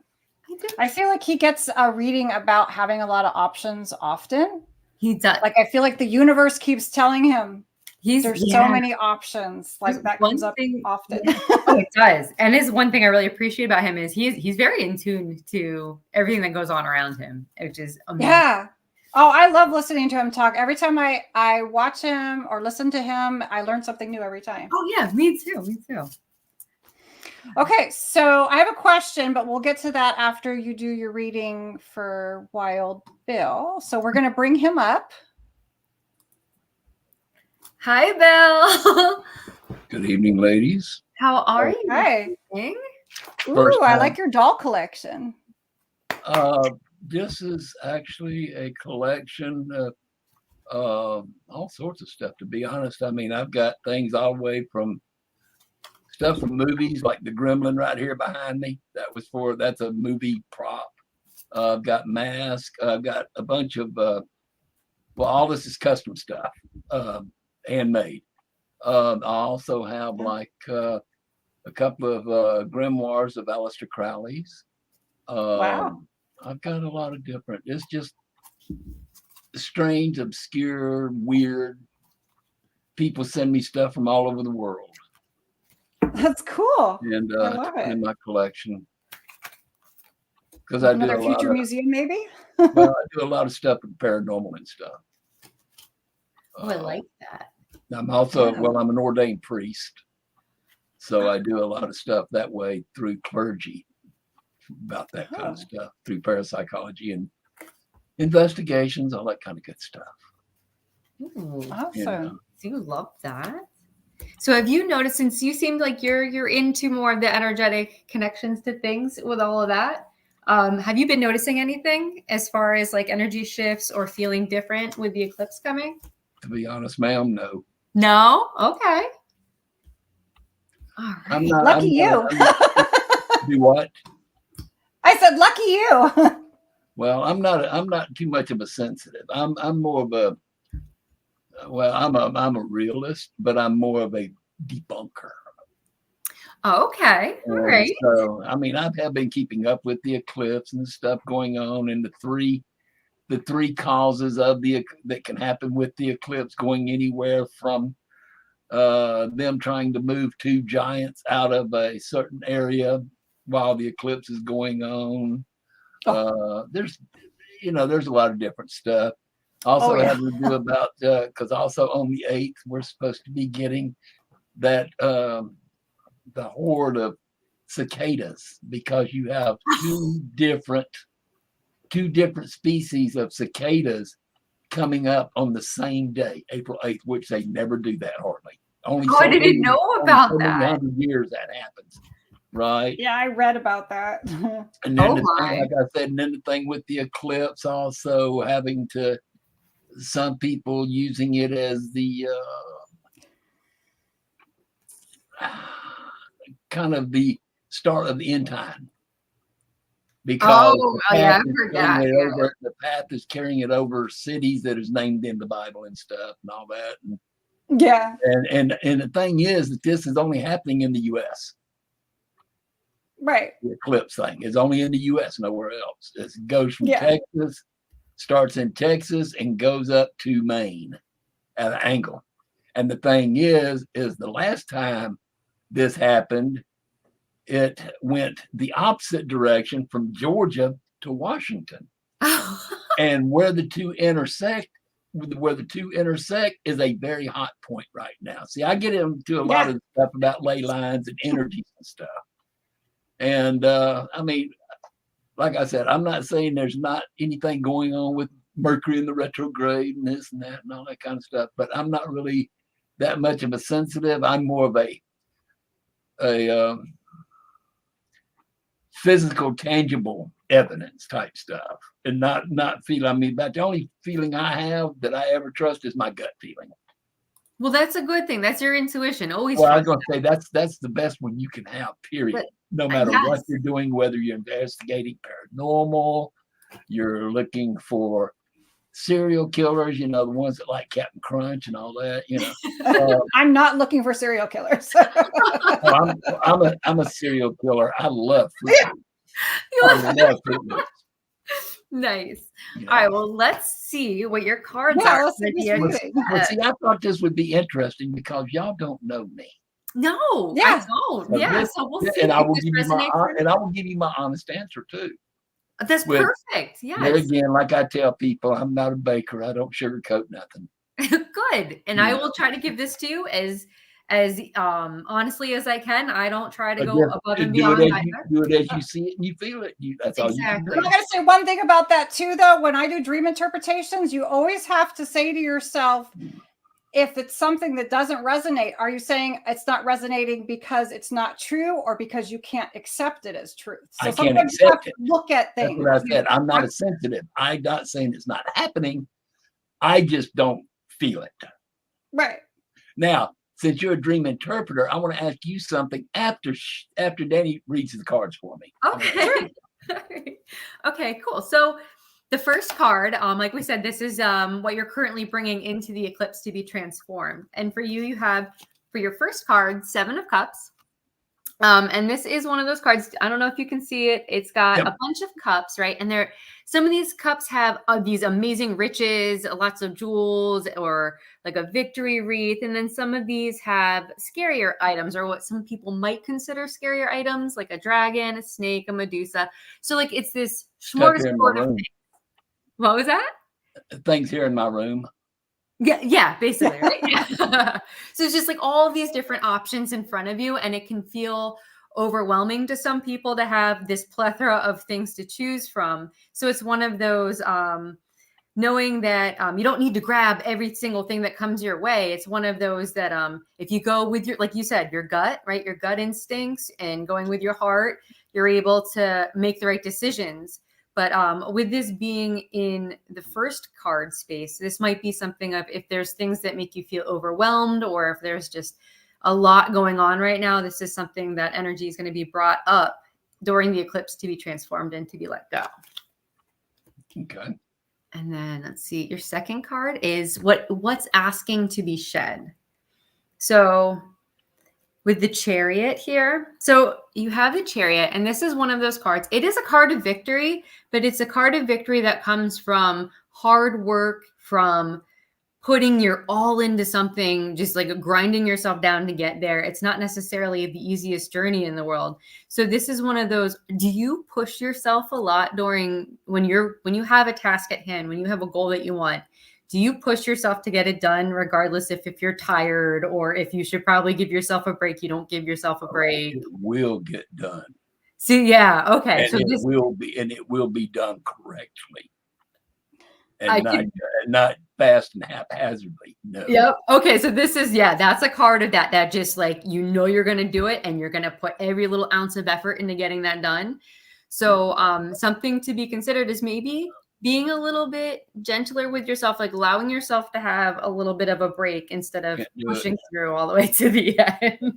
I feel like he gets a reading about having a lot of options often. He does. Like, I feel like the universe keeps telling him there's so many options. Like that comes up often. Oh, it does. And is one thing I really appreciate about him is he's very in tune to everything that goes on around him, which is amazing. Yeah. Oh, I love listening to him talk. Every time I watch him or listen to him, I learn something new every time. Oh yeah, me too. Okay, so I have a question, but we'll get to that after you do your reading for Wild Bill. So we're going to bring him up. Hi, Bill. Good evening, ladies. How are you? Hi. First Ooh, I time. like your doll collection. This is actually a collection of all sorts of stuff, to be honest. I mean, I've got things all the way from stuff from movies like the Gremlin right here behind me. That's a movie prop. I've got masks. I've got a bunch of, all this is custom stuff. handmade. I also have like a couple of grimoires of Aleister Crowley's. Wow. I've got a lot of different. It's just strange, obscure, weird. People send me stuff from all over the world, That's cool. and I love in it. my collection because I do Another a lot future of. museum, maybe? Well, I do a lot of stuff with paranormal and stuff. Oh, I like that. I'm also Yeah. well. I'm an ordained priest, so I do a lot of stuff that way through clergy about that kind of stuff through parapsychology and investigations, all that kind of good stuff. Ooh, Awesome. so you love that. So have you noticed, since you seemed like you're into more of the energetic connections to things with all of that, have you been noticing anything as far as like energy shifts or feeling different with the eclipse coming? To be honest, ma'am, no. No? Okay. All right. I'm not. Lucky you. Do what? I said, lucky you. Well, I'm not too much of a sensitive. I'm more of a. Well, I'm a realist, but I'm more of a debunker. Oh, okay. All right. So, I mean, I have been keeping up with the eclipse and the stuff going on, and the three causes of that can happen with the eclipse, going anywhere from them trying to move two giants out of a certain area while the eclipse is going on. There's a lot of different stuff. Also having to do about because also on the 8th we're supposed to be getting that the horde of cicadas, because you have two different species of cicadas coming up on the same day, April 8th, which they never do that hardly. Only I didn't know about so that. many 100 years that happens, right? Yeah, I read about that. And then like I said, and then the thing with the eclipse also having to, some people using it as the kind of the start of the end time. Because I've heard that. The path is carrying it over cities that is named in the Bible and stuff and all that. And, yeah. And the thing is that this is only happening in the U.S. Right. The eclipse thing is only in the U.S., nowhere else. It goes from Texas, starts in Texas and goes up to Maine at an angle. And the thing is the last time this happened, it went the opposite direction from Georgia to Washington. And where the two intersect is a very hot point right now. See, I get into a lot of stuff about ley lines and energies and stuff. And I mean, like I said, I'm not saying there's not anything going on with Mercury in the retrograde and this and that and all that kind of stuff, but I'm not really that much of a sensitive. I'm more of a physical, tangible evidence type stuff, and not feel. I mean, but the only feeling I have that I ever trust is my gut feeling. Well, that's a good thing. That's your intuition. Always. Well, I was going to say that's the best one you can have. Period. But, no matter what you're doing, whether you're investigating paranormal, you're looking for serial killers, you know, the ones that like Captain Crunch and all that, you know. I'm not looking for serial killers. I'm a serial killer. I love fruit loops. I love fruit loops. Nice. Yeah. All right. Well, let's see what your cards are. Well, see, I thought this would be interesting because y'all don't know me. No, I don't. So so we'll see. And I will give you my honest answer too. That's perfect. Yes. There again, like I tell people, I'm not a baker. I don't sugarcoat nothing. Good. And I will try to give this to you as honestly as I can. I don't try to go above and beyond. Do it as you see it and you feel it. That's all you can do. I'm going to say one thing about that too, though. When I do dream interpretations, you always have to say to yourself, if it's something that doesn't resonate, are you saying it's not resonating because it's not true or because you can't accept it as truth? So I can't accept it. Look at things. That's what I said. I'm not a sensitive. I'm not saying it's not happening. I just don't feel it. Right. Now, since you're a dream interpreter, I want to ask you something after Dani reads the cards for me. Okay. Okay, cool. So the first card, like we said, this is what you're currently bringing into the eclipse to be transformed. And for you, you have for your first card, 7 of Cups. And this is one of those cards. I don't know if you can see it. It's got a bunch of cups, right? And some of these cups have these amazing riches, lots of jewels, or like a victory wreath. And then some of these have scarier items, or what some people might consider scarier items, like a dragon, a snake, a Medusa. So like it's this smorgasbord of things. What was that? Things here in my room. Yeah, basically, right? Yeah. So it's just like all of these different options in front of you, and it can feel overwhelming to some people to have this plethora of things to choose from. So it's one of those knowing that you don't need to grab every single thing that comes your way. It's one of those that if you go with your, like you said, your gut, right? Your gut instincts and going with your heart, you're able to make the right decisions. But with this being in the first card space, this might be something of if there's things that make you feel overwhelmed, or if there's just a lot going on right now, this is something that energy is going to be brought up during the eclipse to be transformed and to be let go. Okay. And then let's see, your second card is what's asking to be shed. So with the Chariot here. So you have the Chariot, and this is one of those cards. It is a card of victory, but it's a card of victory that comes from hard work, from putting your all into something, just like grinding yourself down to get there. It's not necessarily the easiest journey in the world. So this is one of those, do you push yourself a lot during when you have a task at hand, when you have a goal that you want? Do you push yourself to get it done regardless if you're tired, or if you should probably give yourself a break, you don't give yourself a break? It will get done. See, yeah, okay. And so it will be done correctly. And not fast and haphazardly. No. Yep. Okay. So this is, that's a card of that just like, you're going to do it, and you're going to put every little ounce of effort into getting that done. So something to be considered is maybe being a little bit gentler with yourself, like allowing yourself to have a little bit of a break instead of pushing through all the way to the end.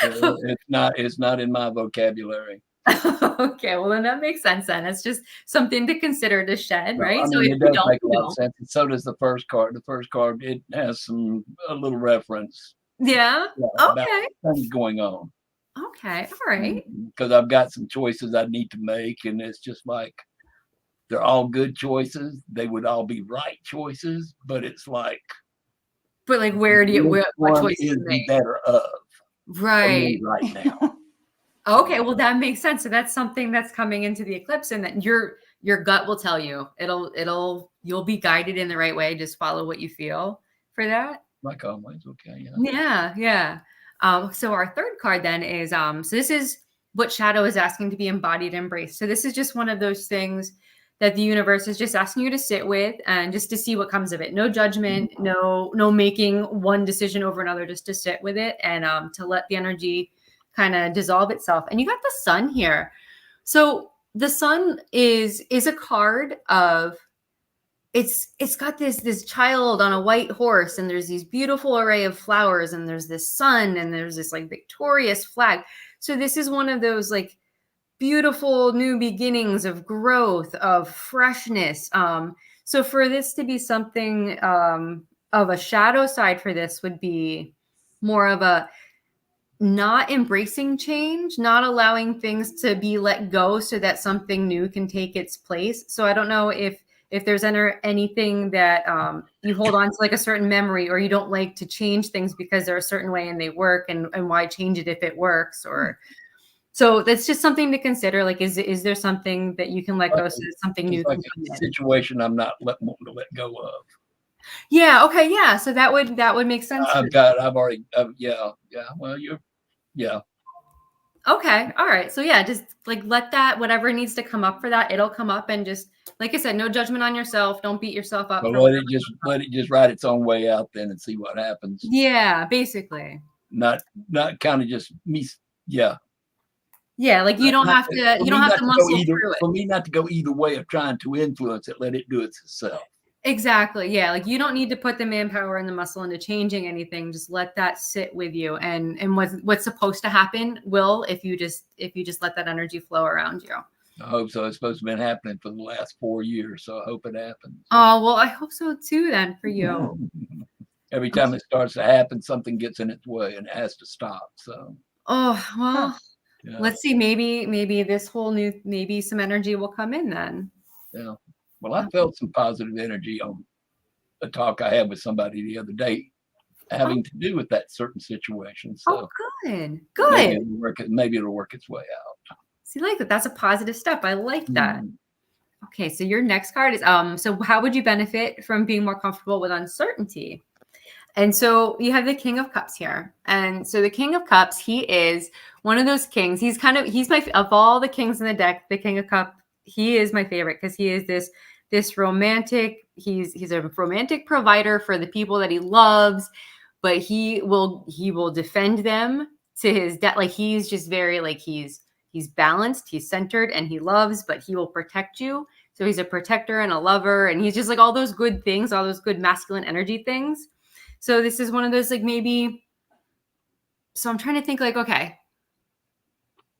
It's not in my vocabulary. Okay, well then that makes sense. Then it's just something to consider to shed, right? I mean, it does make a lot of sense. And so does the first card. The first card, it has a little reference. Yeah. Okay. Things going on. Okay. All right. Because I've got some choices I need to make, and it's just like they're all good choices. They would all be right choices, but it's like. But like, where do you? What choice is the better of? Right. Right now. Okay, well that makes sense. So that's something that's coming into the eclipse, and that your gut will tell you. You'll be guided in the right way. Just follow what you feel for that. Like always, okay. Yeah. So our third card then is so this is what shadow is asking to be embodied and embraced. So this is just one of those things that the universe is just asking you to sit with and just to see what comes of it. No judgment, no making one decision over another, just to sit with it and to let the energy kind of dissolve itself. And you got the Sun here. So the Sun is a card of, it's got this child on a white horse, and there's these beautiful array of flowers, and there's this sun, and there's this like victorious flag. So this is one of those like beautiful new beginnings of growth, of freshness. So for this to be something of a shadow side for this would be more of a not embracing change, not allowing things to be let go so that something new can take its place. So I don't know if there's anything that you hold on to, like a certain memory, or you don't like to change things because they're a certain way and they work, and why change it if it works? Or so that's just something to consider. Like, is there something that you can let go so that something new like can come in? Situation I'm not wanting to let go of. Yeah. Okay. Yeah. So that would make sense. Yeah. Okay. All right. So yeah, just like let that, whatever needs to come up for that, it'll come up, and just, like I said, no judgment on yourself. Don't beat yourself up. But let it just ride its own way out then and see what happens. Yeah. Basically. Not kind of just me. Yeah. Yeah. Like you don't have to muscle through it. For me not to go either way of trying to influence it, let it do it itself. Exactly. Yeah. Like you don't need to put the manpower and the muscle into changing anything. Just let that sit with you, and what's supposed to happen will, if you just let that energy flow around you. I hope so. It's supposed to have been happening for the last 4 years, so I hope it happens. Oh, well, I hope so too then for you. Every time it starts to happen, something gets in its way and it has to stop. So, Oh, well, yeah. let's see. Maybe this whole maybe some energy will come in then. Yeah. Well, I felt some positive energy on a talk I had with somebody the other day having to do with that certain situation. So Oh, good. maybe it'll work its way out. See, like that. That's a positive step. I like that. Mm. Okay, so your next card is so how would you benefit from being more comfortable with uncertainty? And so you have the King of Cups here. And so the King of Cups, he is one of those kings. He's my, of all the kings in the deck, the King of Cups, he is my favorite because he is this romantic, he's a romantic provider for the people that he loves, but he will defend them to his death. Like he's just very like he's balanced, he's centered, and he loves, but he will protect you. So he's a protector and a lover, and he's just like all those good things, all those good masculine energy things. So this is one of those like maybe. So I'm trying to think like, okay,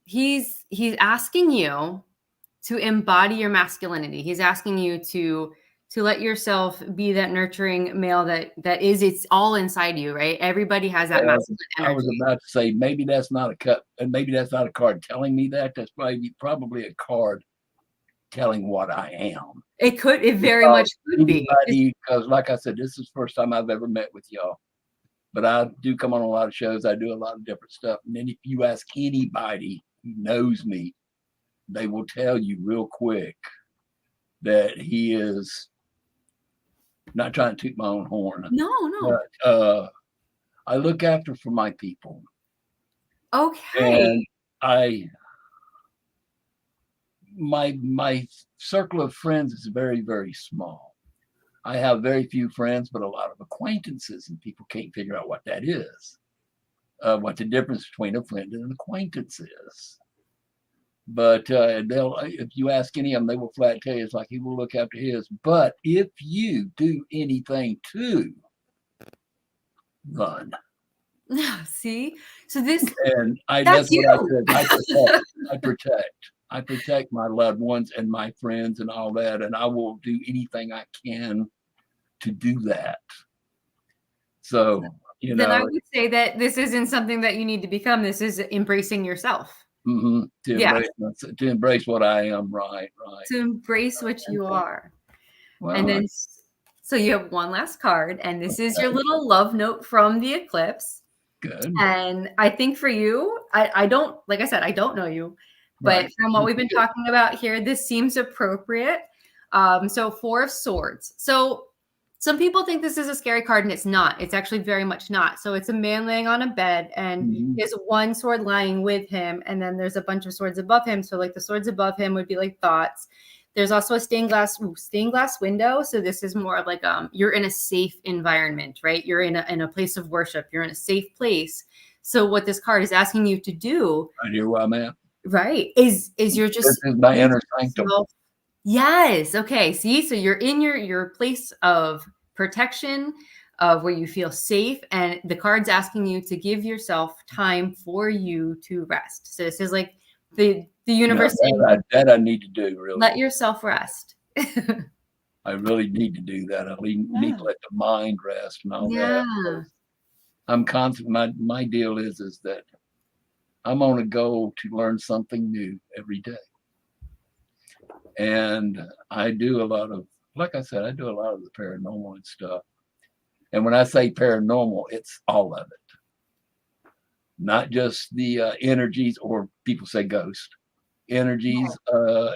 he's asking you to embody your masculinity. He's asking you to let yourself be that nurturing male that is, it's all inside you, right? Everybody has that masculine energy. I was about to say maybe that's not a cup, and maybe that's not a card telling me that. That's probably a card telling what I am. It very much could be. Because like I said, this is the first time I've ever met with y'all. But I do come on a lot of shows. I do a lot of different stuff. And then if you ask anybody who knows me, they will tell you real quick that he is not trying to toot my own horn. No. But, I look after for my people. Okay. And my circle of friends is very, very small. I have very few friends, but a lot of acquaintances, and people can't figure out what that is. What the difference between a friend and an acquaintance is. But if you ask any of them, they will flat tell you it's like he will look after his. But if you do anything to run. See? So this and that's what I said. I protect my loved ones and my friends and all that, and I will do anything I can to do that. So, then I would say that this isn't something that you need to become. This is embracing yourself. To embrace what I am, right. To embrace what you are. Well, and then, so you have one last card, and this is your little love note from the Eclipse. Good. And I think for you, I don't, like I said, I don't know you, but from what we've been talking about here, this seems appropriate. So 4 of Swords. So some people think this is a scary card, and it's not. It's actually very much not. So it's a man laying on a bed, and there's one sword lying with him, and then there's a bunch of swords above him. So like the swords above him would be like thoughts. There's also a stained glass window. So this is more of like you're in a safe environment, right? You're in a place of worship. You're in a safe place. So what this card is asking you to do, right here where I'm at, right, is you're just this is my inner sanctum. Yes. Okay. See, so you're in your place of protection, of where you feel safe, and the card's asking you to give yourself time for you to rest. So this is like the universe saying, that I need to do, really. Let yourself rest. I really need to do that. I need to let the mind rest and all that. I'm constant. My deal is that I'm on a goal to learn something new every day. And I do a lot of, like I said, I do a lot of the paranormal and stuff. And when I say paranormal, it's all of it. Not just the energies, or people say ghost energies.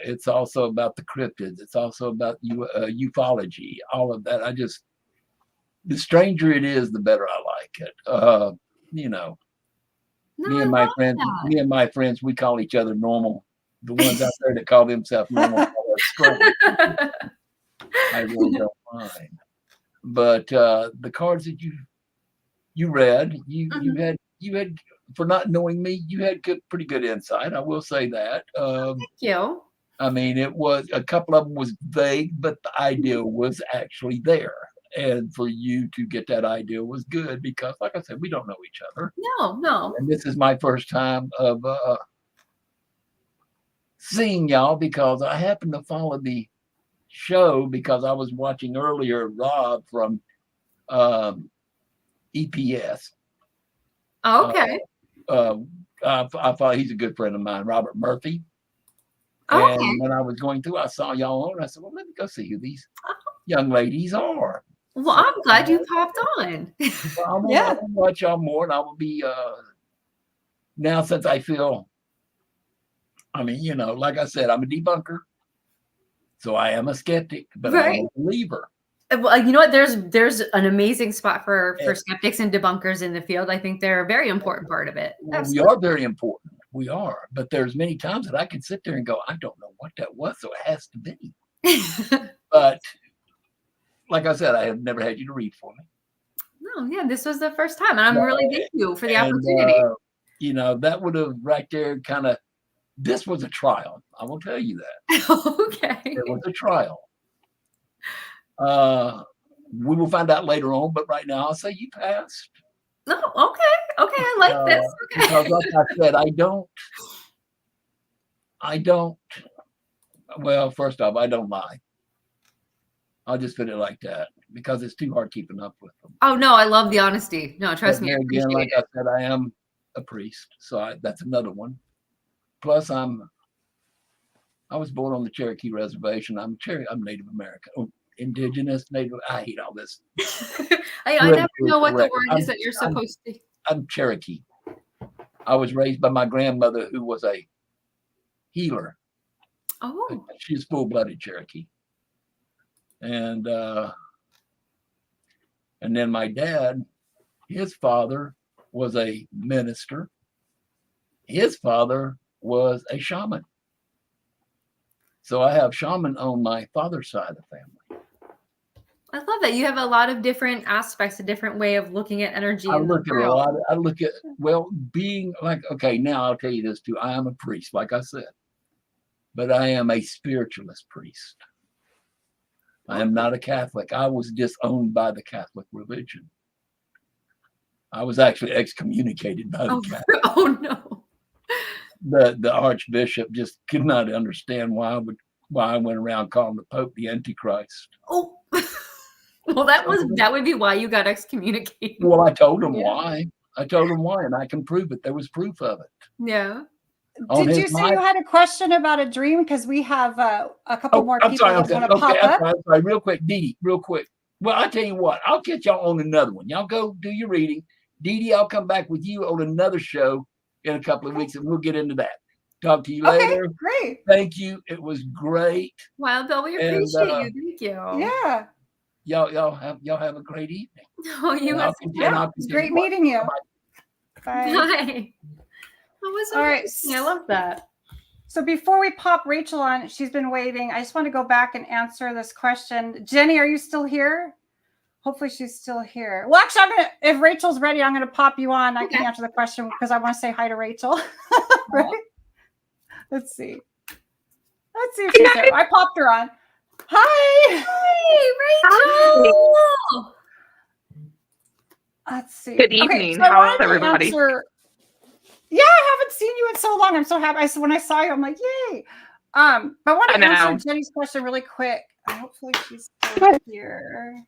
It's also about the cryptids. It's also about ufology, all of that. The stranger it is, the better I like it. Me and my friends, we call each other normal. The ones out there that call themselves normal call us strange. I really don't mind. But the cards that you read, you had for not knowing me, you had pretty good insight. I will say that. Thank you. I mean, it was a couple of them was vague, but the idea was actually there. And for you to get that idea was good because, like I said, we don't know each other. No. And this is my first time of seeing y'all because I happened to follow the show because I was watching earlier Rob from EPS. Okay. I thought he's a good friend of mine, Robert Murphy. Okay. And when I was going through, I saw y'all on. I said, well, let me go see who these young ladies are. Well, I'm glad you popped on. Well, I Yeah. will watch y'all more, and I will be now since I feel. I mean, you know, like I said, I'm a debunker, so I am a skeptic, but I am a believer. Well, you know what? There's an amazing spot for skeptics and debunkers in the field. I think they're a very important part of it. Well, we are very important. We are, but there's many times that I can sit there and go, I don't know what that was, so it has to be. But like I said, I have never had you to read for me. No, yeah, this was the first time, and I'm really thank you for the opportunity. You know, that would have right there kind of. This was a trial. I will tell you that. Okay. It was a trial. We will find out later on, but right now I'll say you passed. No, okay, I like this. Okay. Because like I said, I don't. Well, first off, I don't lie. I'll just put it like that because it's too hard keeping up with them. Oh no, I love the honesty. No, trust me. Again, like I said, I am a priest, so that's another one. Plus, I was born on the Cherokee Reservation. I'm Native American. Oh, indigenous, Native. I hate all this. I never know what the word is that you're supposed to. I'm Cherokee. I was raised by my grandmother, who was a healer. Oh. She's full-blooded Cherokee. And then my dad, his father was a minister. His father was a shaman. So I have shaman on my father's side of the family. I love that you have a lot of different aspects, a different way of looking at energy. I look at being like, okay, now I'll tell you this too. I am a priest, like I said, but I am a spiritualist priest. I am not a Catholic. I was disowned by the Catholic religion. I was actually excommunicated by the Catholic. Oh no. The Archbishop just could not understand why I went around calling the Pope the Antichrist. Oh, well, that would be why you got excommunicated. Well, I told him why. I told him why, and I can prove it. There was proof of it. Yeah. Did you say you had a question about a dream? Because we have a couple more people that want to pop up. I'm sorry, real quick, Deedee, real quick. Well, I'll tell you what. I'll get y'all on another one. Y'all go do your reading. Deedee, I'll come back with you on another show in a couple of weeks, and we'll get into that. Talk to you later. Great. Thank you. It was great. Wow, Bill, we appreciate you. Thank you. Yeah. Y'all have a great evening. Oh, you as well. It's great meeting you. Bye. Bye. That was amazing. I love that. So before we pop Rachel on, she's been waiting. I just want to go back and answer this question. Jenny, are you still here? Hopefully she's still here. Well, actually, if Rachel's ready, I'm going to pop you on. I can answer the question because I want to say hi to Rachel. Right? Let's see if she's there. I popped her on. Hi. Hey, Rachel. Let's see. Good evening. So how is everybody? Yeah, I haven't seen you in so long. I'm so happy. When I saw you, I'm like, yay. But I want to answer Jenny's question really quick. Hopefully she's still here.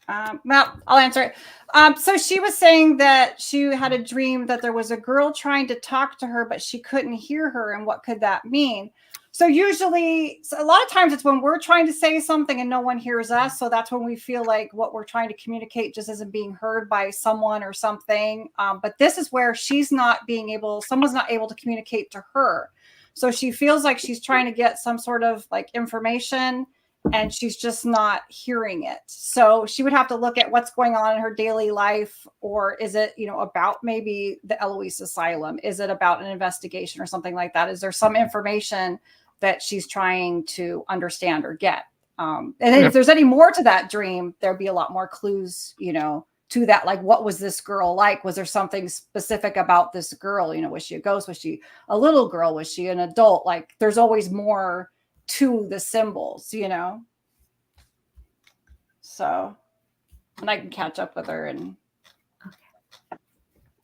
Well, I'll answer it. So she was saying that she had a dream that there was a girl trying to talk to her, but she couldn't hear her. And what could that mean? So usually, a lot of times it's when we're trying to say something and no one hears us. So that's when we feel like what we're trying to communicate just isn't being heard by someone or something. But this is where someone's not able to communicate to her. So she feels like she's trying to get some sort of like information and she's just not hearing it. So she would have to look at what's going on in her daily life. Or is it, about maybe the Eloise Asylum? Is it about an investigation or something like that? Is there some information that she's trying to understand or get? And then if there's any more to that dream, there'd be a lot more clues, to that. Like, what was this girl like? Was there something specific about this girl? Was she a ghost? Was she a little girl? Was she an adult? Like, there's always more to the symbols, So, and I can catch up with her and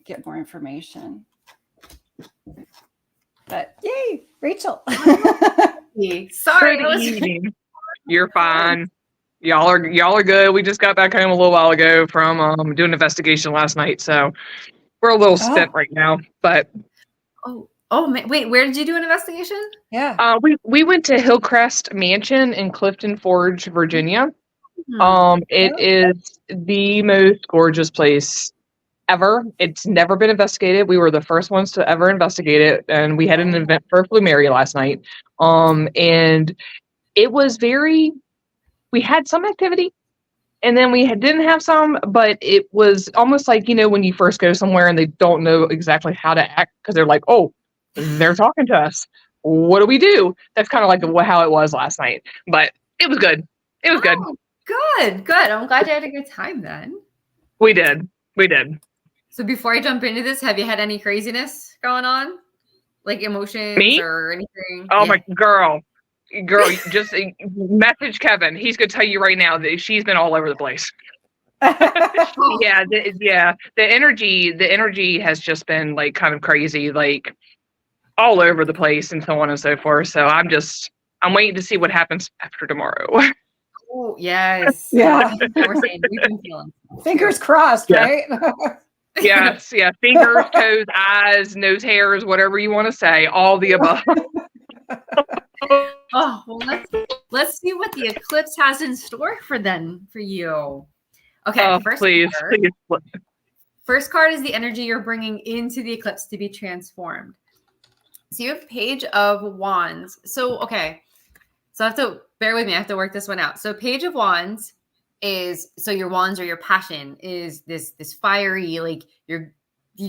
get more information. But yay, Rachel. Sorry. Good evening. You're fine. Y'all are good. We just got back home a little while ago from doing an investigation last night, so we're a little spent right now. But Wait, where did you do an investigation? Yeah. we went to Hillcrest Mansion in Clifton Forge, Virginia. It is the most gorgeous place ever. It's never been investigated. We were the first ones to ever investigate it, and we had an event for Mary last night. And it was we had some activity, and then we didn't have some, but it was almost like, when you first go somewhere and they don't know exactly how to act because they're like, oh, they're talking to us. What do we do? That's kind of like how it was last night, but it was good. It was good. Good. I'm glad you had a good time then. We did. So before I jump into this, have you had any craziness going on? Like emotions or anything? Oh, my girl, just message Kevin. He's going to tell you right now that she's been all over the place. The energy has just been like kind of crazy, like all over the place and so on and so forth. So I'm waiting to see what happens after tomorrow. Oh, yes. Yeah. We're saying we've been feeling. Fingers crossed, right? Yes. Fingers, toes, eyes, nose hairs, whatever you want to say, all the above. Oh, well, let's see what the eclipse has in store for you. Okay, first card is the energy you're bringing into the eclipse to be transformed. So you have Page of Wands. So I have to bear with me. I have to work this one out. So Page of Wands is, so your wands or your passion is this fiery, like you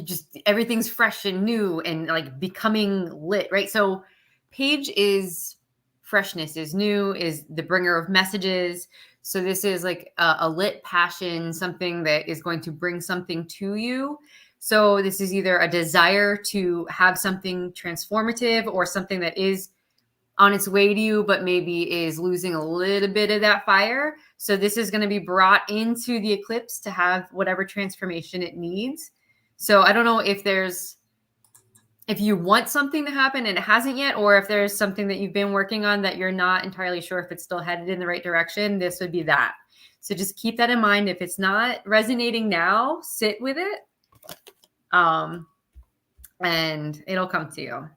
just, everything's fresh and new and like becoming lit, right? So Page is freshness, is new, is the bringer of messages. So this is like a lit passion, something that is going to bring something to you. So this is either a desire to have something transformative or something that is on its way to you, but maybe is losing a little bit of that fire. So this is going to be brought into the eclipse to have whatever transformation it needs. So I don't know if you want something to happen and it hasn't yet, or if there's something that you've been working on that you're not entirely sure if it's still headed in the right direction, this would be that. So just keep that in mind. If it's not resonating now, sit with it. And it'll come to you.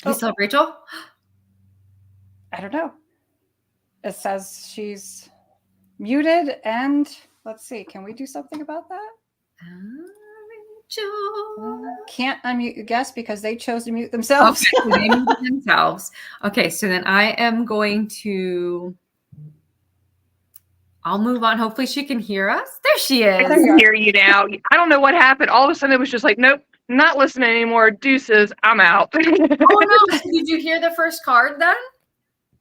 You still have Rachel? I don't know. It says she's muted, and let's see. Can we do something about that? Can't unmute your guest because they chose to mute themselves. Okay, they muted themselves. Okay, so then I am going to. I'll move on. Hopefully she can hear us. There she is. I can hear you now. I don't know what happened. All of a sudden it was just like, nope, not listening anymore. Deuces, I'm out. Oh no! Did you hear the first card then?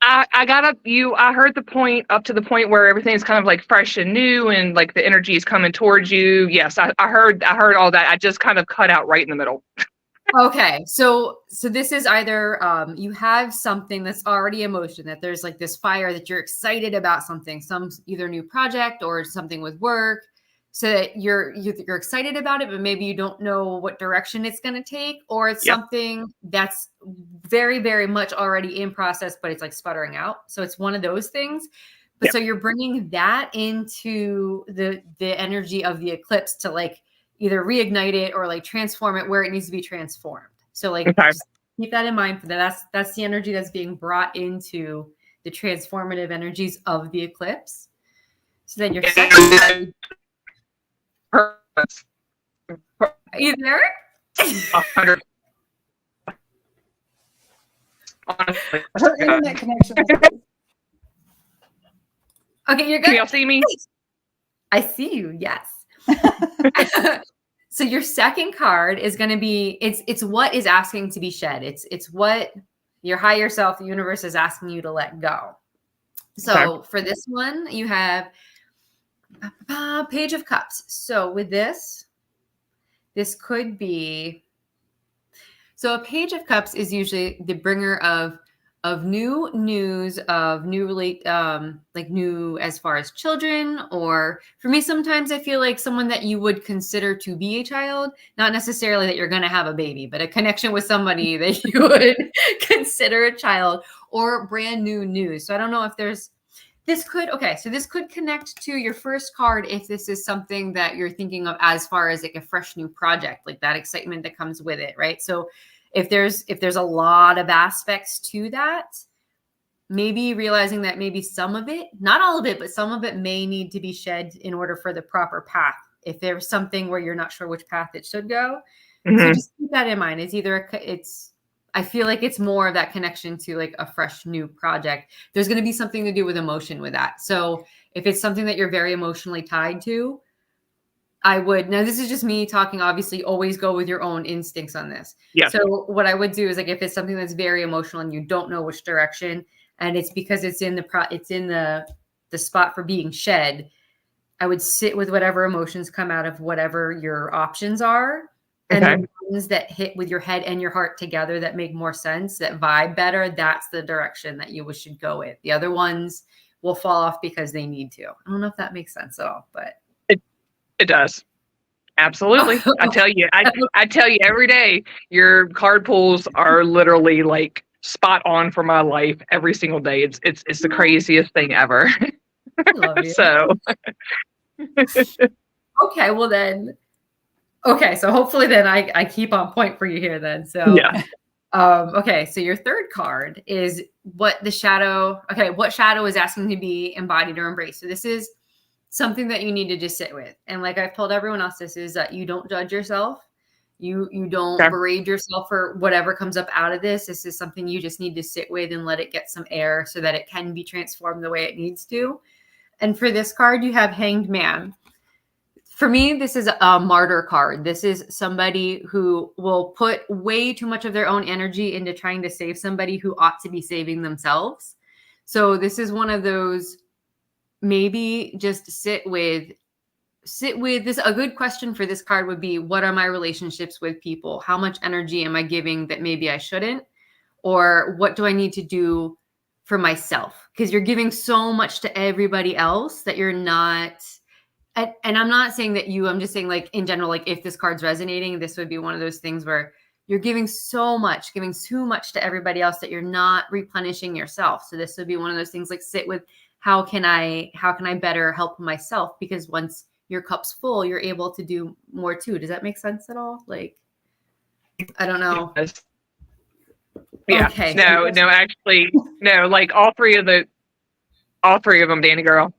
I got I heard the point up to the point where everything's kind of like fresh and new and like the energy is coming towards you. Yes, I heard all that. I just kind of cut out right in the middle. Okay, so this is either you have something that's already in motion, that there's like this fire that you're excited about something, some either new project or something with work, so that you're excited about it, but maybe you don't know what direction it's going to take, or it's something that's very, very much already in process, but it's like sputtering out. So it's one of those things. But so you're bringing that into the energy of the eclipse to like either reignite it or like transform it where it needs to be transformed. So like just keep that in mind for that. That's the energy that's being brought into the transformative energies of the eclipse. So then your second are you there? 100. Honestly, her internet connection. Okay, you're good. Can y'all see me? I see you. Yes. So your second card is going to be it's what is asking to be shed. It's what your higher self, the universe, is asking you to let go. So for this one, you have Page of Cups. So with this could be, so a Page of Cups is usually the bringer of of new news, of new like new as far as children, or for me, sometimes I feel like someone that you would consider to be a child, not necessarily that you're going to have a baby, but a connection with somebody that you would consider a child, or brand new news. So I don't know if this could connect to your first card if this is something that you're thinking of as far as like a fresh new project, like that excitement that comes with it, right? So if there's a lot of aspects to that, maybe realizing that maybe some of it, not all of it, but some of it may need to be shed in order for the proper path. If there's something where you're not sure which path it should go. So just keep that in mind. I feel like it's more of that connection to like a fresh new project. There's going to be something to do with emotion with that. So if it's something that you're very emotionally tied to, now this is just me talking, obviously always go with your own instincts on this. Yeah. So what I would do is like, if it's something that's very emotional and you don't know which direction, and it's because it's in the spot for being shed, I would sit with whatever emotions come out of whatever your options are. And the ones that hit with your head and your heart together that make more sense, that vibe better, that's the direction that you should go with. The other ones will fall off because they need to. I don't know if that makes sense at all, but it does. Absolutely. I tell you every day, your card pulls are literally like spot on for my life every single day. It's the craziest thing ever. I love you. So okay, well then. Okay, so hopefully then I keep on point for you here then. So yeah. Okay, so your third card is what shadow is asking to be embodied or embraced. So this is something that you need to just sit with. And like I've told everyone else, this is that you don't judge yourself. You don't berate yourself for whatever comes up out of this. This is something you just need to sit with and let it get some air so that it can be transformed the way it needs to. And for this card, you have Hanged Man. For me, this is a martyr card. This is somebody who will put way too much of their own energy into trying to save somebody who ought to be saving themselves. So this is one of those, maybe just sit with this. A good question for this card would be, what are my relationships with people? How much energy am I giving that maybe I shouldn't? Or what do I need to do for myself? Because you're giving so much to everybody else that you're not. And I'm not saying that I'm just saying like in general, like if this card's resonating, this would be one of those things where you're giving too much to everybody else that you're not replenishing yourself. So this would be one of those things like sit with, how can I better help myself? Because once your cup's full, you're able to do more too. Does that make sense at all? Like, I don't know. Yes. Yeah. Okay. No, actually, no, like all three of them, Dani girl.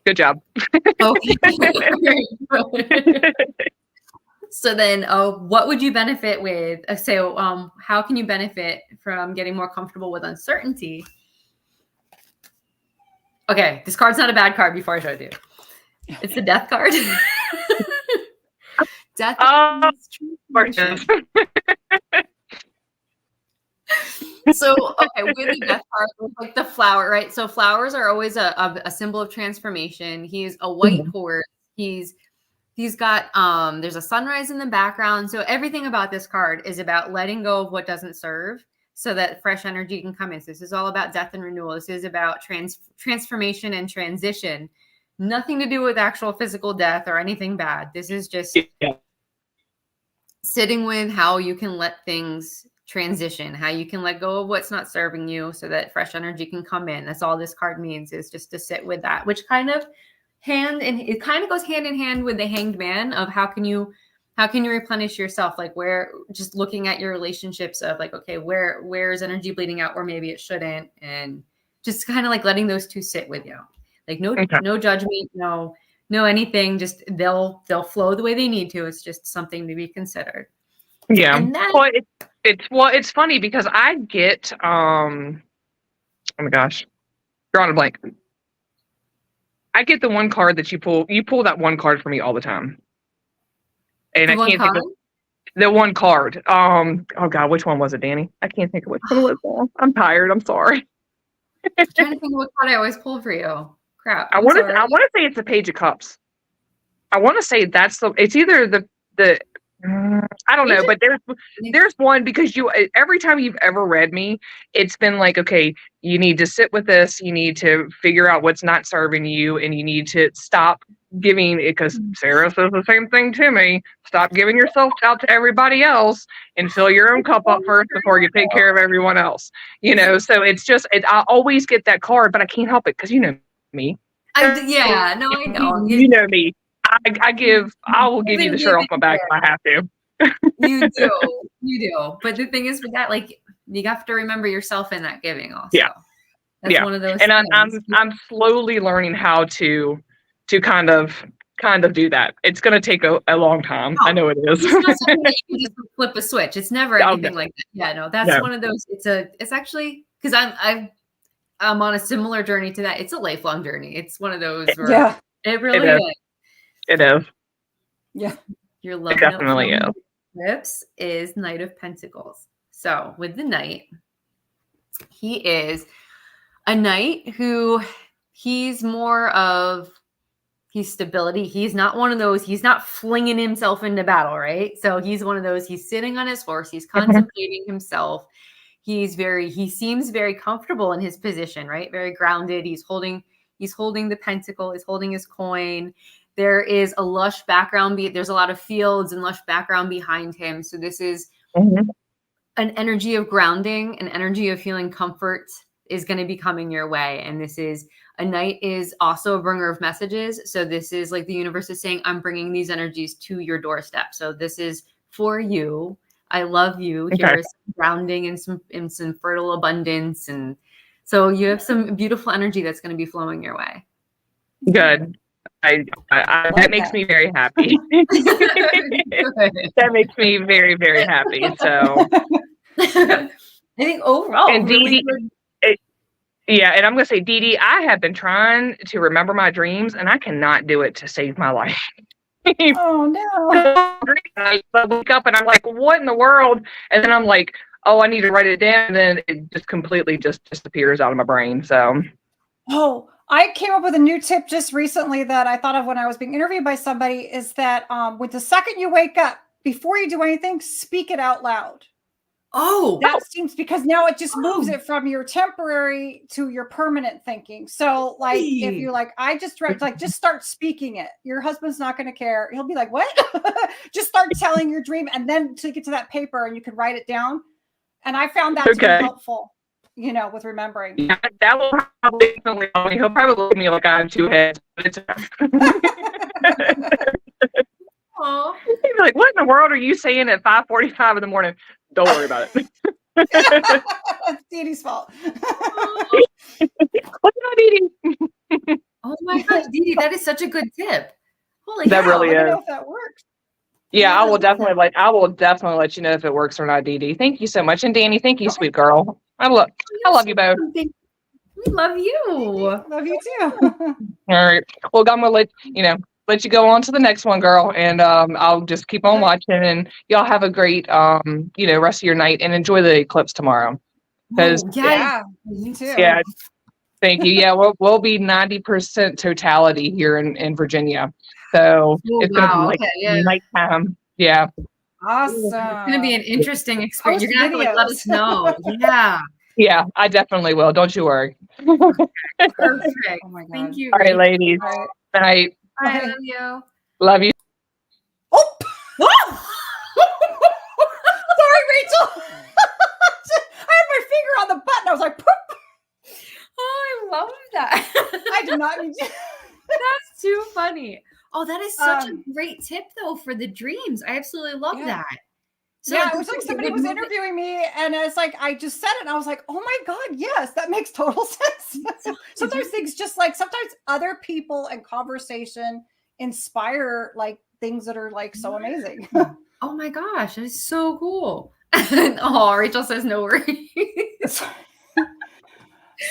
Good job. Okay. So then, what would you benefit with? How can you benefit from getting more comfortable with uncertainty? Okay, this card's not a bad card before I show it to you. It's the Death card. Death. So, okay, with the Death card, like the flower, right? So flowers are always a symbol of transformation. He's a white horse. He's got, there's a sunrise in the background. So everything about this card is about letting go of what doesn't serve so that fresh energy can come in. So this is all about death and renewal. This is about transformation and transition. Nothing to do with actual physical death or anything bad. This is just sitting with how you can let things transition, how you can let go of what's not serving you so that fresh energy can come in. That's all this card means, is just to sit with that, which kind of goes hand in hand with the Hanged Man of how can you replenish yourself? Like, where, just looking at your relationships of like, okay, where is energy bleeding out where maybe it shouldn't, and just kind of like letting those two sit with you. Like no judgment, no anything, just they'll flow the way they need to. It's just something to be considered. Yeah. And then, it's funny because I get oh my gosh, drawing a blank. I get the one card that you pull that one card for me all the time. And I can't think of the one card. Oh God, which one was it, Dani? I can't think of which one it was. I'm tired. I'm sorry. I'm trying to think of what card I always pull for you. Crap. I want to say it's the Page of Cups. I want to say it's either the I don't know, but there's one because every time you've ever read me, it's been like, okay, you need to sit with this, you need to figure out what's not serving you, and you need to stop giving it, because Sarah says the same thing to me. Stop giving yourself out to everybody else and fill your own cup up first before you take care of everyone else. So it's just I always get that card, but I can't help it because you know me. I know. You know me. I will give you the shirt off my back if I have to. You do. But the thing is with that, like, you have to remember yourself in that giving also. Yeah. That's one of those and things. I'm slowly learning how to kind of do that. It's going to take a long time. I know it is. It's not something that you can just flip a switch. It's never anything like that. Yeah, no, that's one of those. It's actually, because I'm on a similar journey to that. It's a lifelong journey. It's one of those where it really is. It is. Yeah. You're loving it. Definitely is. Eclipse is Knight of Pentacles. So with the Knight, he is a knight who he's stability. He's not one of those, he's not flinging himself into battle, right? So he's one of those, he's sitting on his horse, he's contemplating himself. He seems very comfortable in his position, right? Very grounded. He's holding the pentacle, he's holding his coin. There is a lush background. There's a lot of fields and lush background behind him. So this is an energy of grounding, an energy of feeling comfort is going to be coming your way. And a knight is also a bringer of messages. So this is like the universe is saying, I'm bringing these energies to your doorstep. So this is for you. I love you. Okay. Here's some grounding and some fertile abundance. And so you have some beautiful energy that's going to be flowing your way. Good. That makes me very happy. That makes me very, very happy. So I think overall, and Deedee, and I'm going to say, Deedee, I have been trying to remember my dreams, and I cannot do it to save my life. Oh no! I wake up and I'm like, what in the world? And then I'm like, oh, I need to write it down, and then it just completely just disappears out of my brain. So, I came up with a new tip just recently that I thought of when I was being interviewed by somebody, is that with the second you wake up, before you do anything, speak it out loud. That seems, because now it just moves it from your temporary to your permanent thinking. So like, if you're like, I just just start speaking it. Your husband's not going to care. He'll be like, what? Just start telling your dream, and then to get to that paper and you can write it down. And I found that to be helpful, with remembering. Yeah, that will probably, he'll probably look at me like I have two heads. Aww. He'd be like, what in the world are you saying at 5:45 in the morning? Don't worry about it. It's Deedee's fault. Oh my gosh, Deedee, that is such a good tip. Holy that cow. really is. I don't know if that works. Yeah, I will definitely let you know if it works or not, Deedee. Thank you so much. And Dani, thank you, sweet girl. I love you both. We love you. Love you too. All right. Well, I'm gonna let you go on to the next one, girl, and I'll just keep on watching, and y'all have a great rest of your night, and enjoy the eclipse tomorrow. Because you too. Yeah, thank you. Yeah, we'll be 90% totality here in Virginia, so it's gonna be nighttime. Yeah. Awesome. It's gonna be an interesting experience. You're gonna have to let us know. Yeah. Yeah, I definitely will. Don't you worry. Perfect. Oh my God. Thank you. All right, ladies. All right. Good night. I love you. Love you. Oh! Sorry, Rachel. I had my finger on the button. I was like, poop. Oh, I love that. I did not mean to. That's too funny. Oh, that is such a great tip, though, for the dreams. I absolutely love that. So it was like somebody was interviewing me, and it's like I just said it, and I was like, "Oh my God, yes, that makes total sense." Sometimes sometimes other people and conversation inspire things that are so amazing. Oh my gosh, that is so cool. Oh, Rachel says no worries.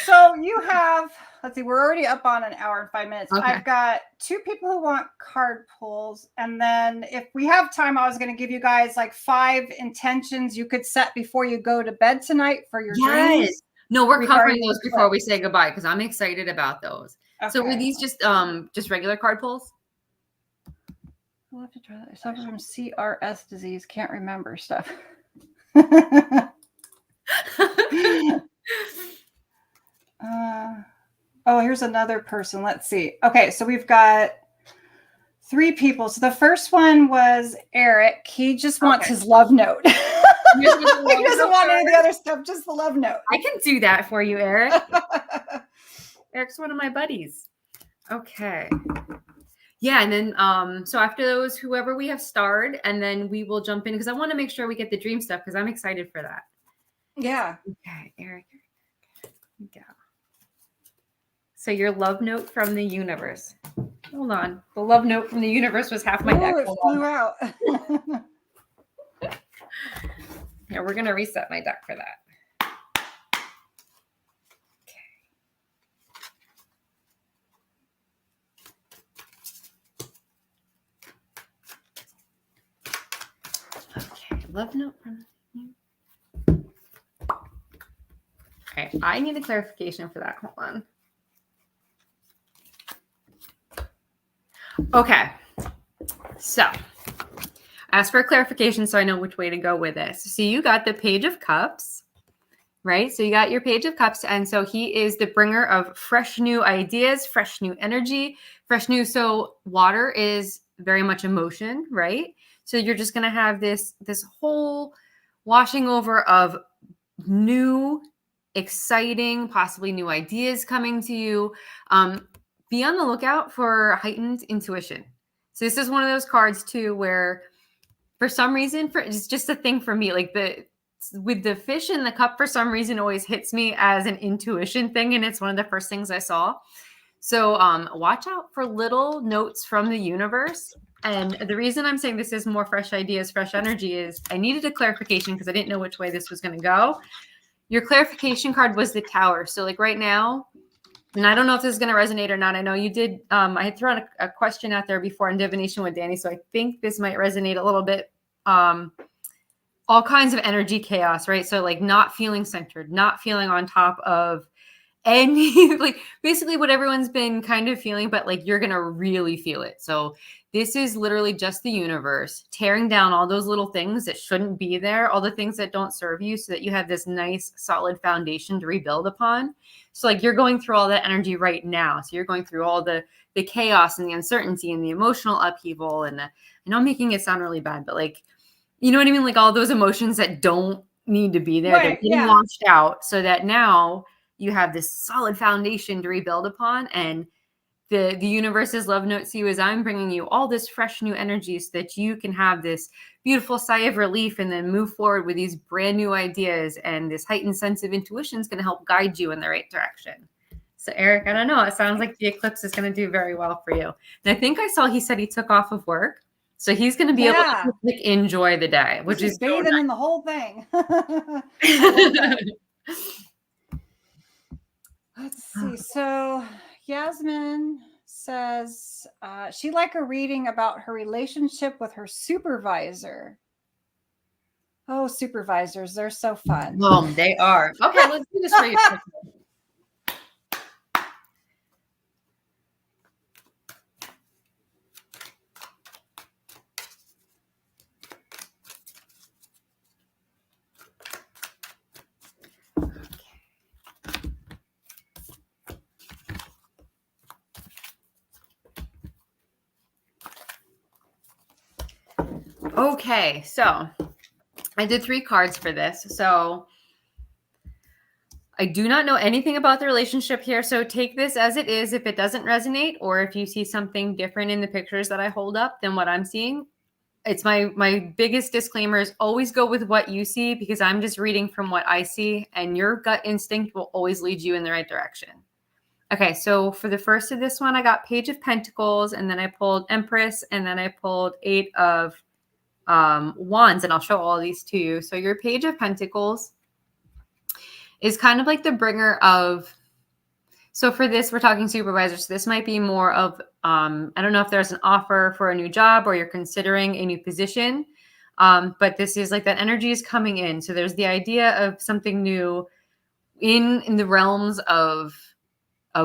So you have, let's see, we're already up on an hour and 5 minutes. Okay. I've got 2 people who want card pulls. And then if we have time, I was going to give you guys 5 intentions you could set before you go to bed tonight for your dreams. No, we're covering those before we say goodbye because I'm excited about those. Okay. So were these just regular card pulls? We'll have to try that. I suffer from CRS disease. Can't remember stuff. Oh, here's another person. Let's see. Okay, so we've got 3 people. So the first one was Eric. He just wants his love note. He doesn't want any of the other stuff, just the love note. I can do that for you, Eric. Eric's one of my buddies. Okay. Yeah, and then so after those, whoever we have starred, and then we will jump in because I want to make sure we get the dream stuff because I'm excited for that. Yeah. Okay, Eric. Go. So your love note from the universe. Hold on. The love note from the universe was half my deck. It flew out. Yeah, we're gonna reset my deck for that. Okay, love note from you. Okay, I need a clarification for that. Hold on. Okay, so ask for clarification so I know which way to go with this. So you got the Page of Cups, right? So you got your Page of Cups, and so he is the bringer of fresh new ideas, fresh new energy, fresh new. So water is very much emotion, right? So you're just gonna have this whole washing over of new, exciting, possibly new ideas coming to you. Be on the lookout for heightened intuition. So this is one of those cards too, where for some reason, it's just a thing for me, like with the fish in the cup, for some reason always hits me as an intuition thing. And it's one of the first things I saw. So watch out for little notes from the universe. And the reason I'm saying this is more fresh ideas, fresh energy is I needed a clarification because I didn't know which way this was going to go. Your clarification card was the Tower. So like right now, and I don't know if this is going to resonate or not. I know you did. I had thrown a question out there before on divination with Dani. So I think this might resonate a little bit. All kinds of energy chaos, right? So like not feeling centered, not feeling on top of any, like basically what everyone's been kind of feeling, but like you're going to really feel it. So this is literally just the universe tearing down all those little things that shouldn't be there, all the things that don't serve you so that you have this nice solid foundation to rebuild upon. So like you're going through all that energy right now. So you're going through all the chaos and the uncertainty and the emotional upheaval. And I know I'm making it sound really bad, but like, you know what I mean? Like all those emotions that don't need to be there, Right, they're getting washed out so that now you have this solid foundation to rebuild upon. And the universe's love note to you is I'm bringing you all this fresh new energy so that you can have this beautiful sigh of relief and then move forward with these brand new ideas. And this heightened sense of intuition is going to help guide you in the right direction. So Eric, I don't know. It sounds like the eclipse is going to do very well for you. And I think I saw he said he took off of work. So he's going to be able to like, enjoy the day, which is bathing so nice. In the whole thing. Let's see. So Yasmin says she'd like a reading about her relationship with her supervisor. Oh, supervisors, they're so fun. They are. Okay, let's do this for you. Okay, so I did 3 cards for this. So I do not know anything about the relationship here. So take this as it is. If it doesn't resonate, or if you see something different in the pictures that I hold up than what I'm seeing, it's my biggest disclaimer is always go with what you see because I'm just reading from what I see and your gut instinct will always lead you in the right direction. Okay, so for the first of this one, I got Page of Pentacles, and then I pulled Empress, and then I pulled 8 of Wands, and I'll show all these to you. So your Page of Pentacles is kind of like the bringer of, so for this, we're talking supervisor. So this might be more of, I don't know if there's an offer for a new job or you're considering a new position, but this is like that energy is coming in. So there's the idea of something new in the realms of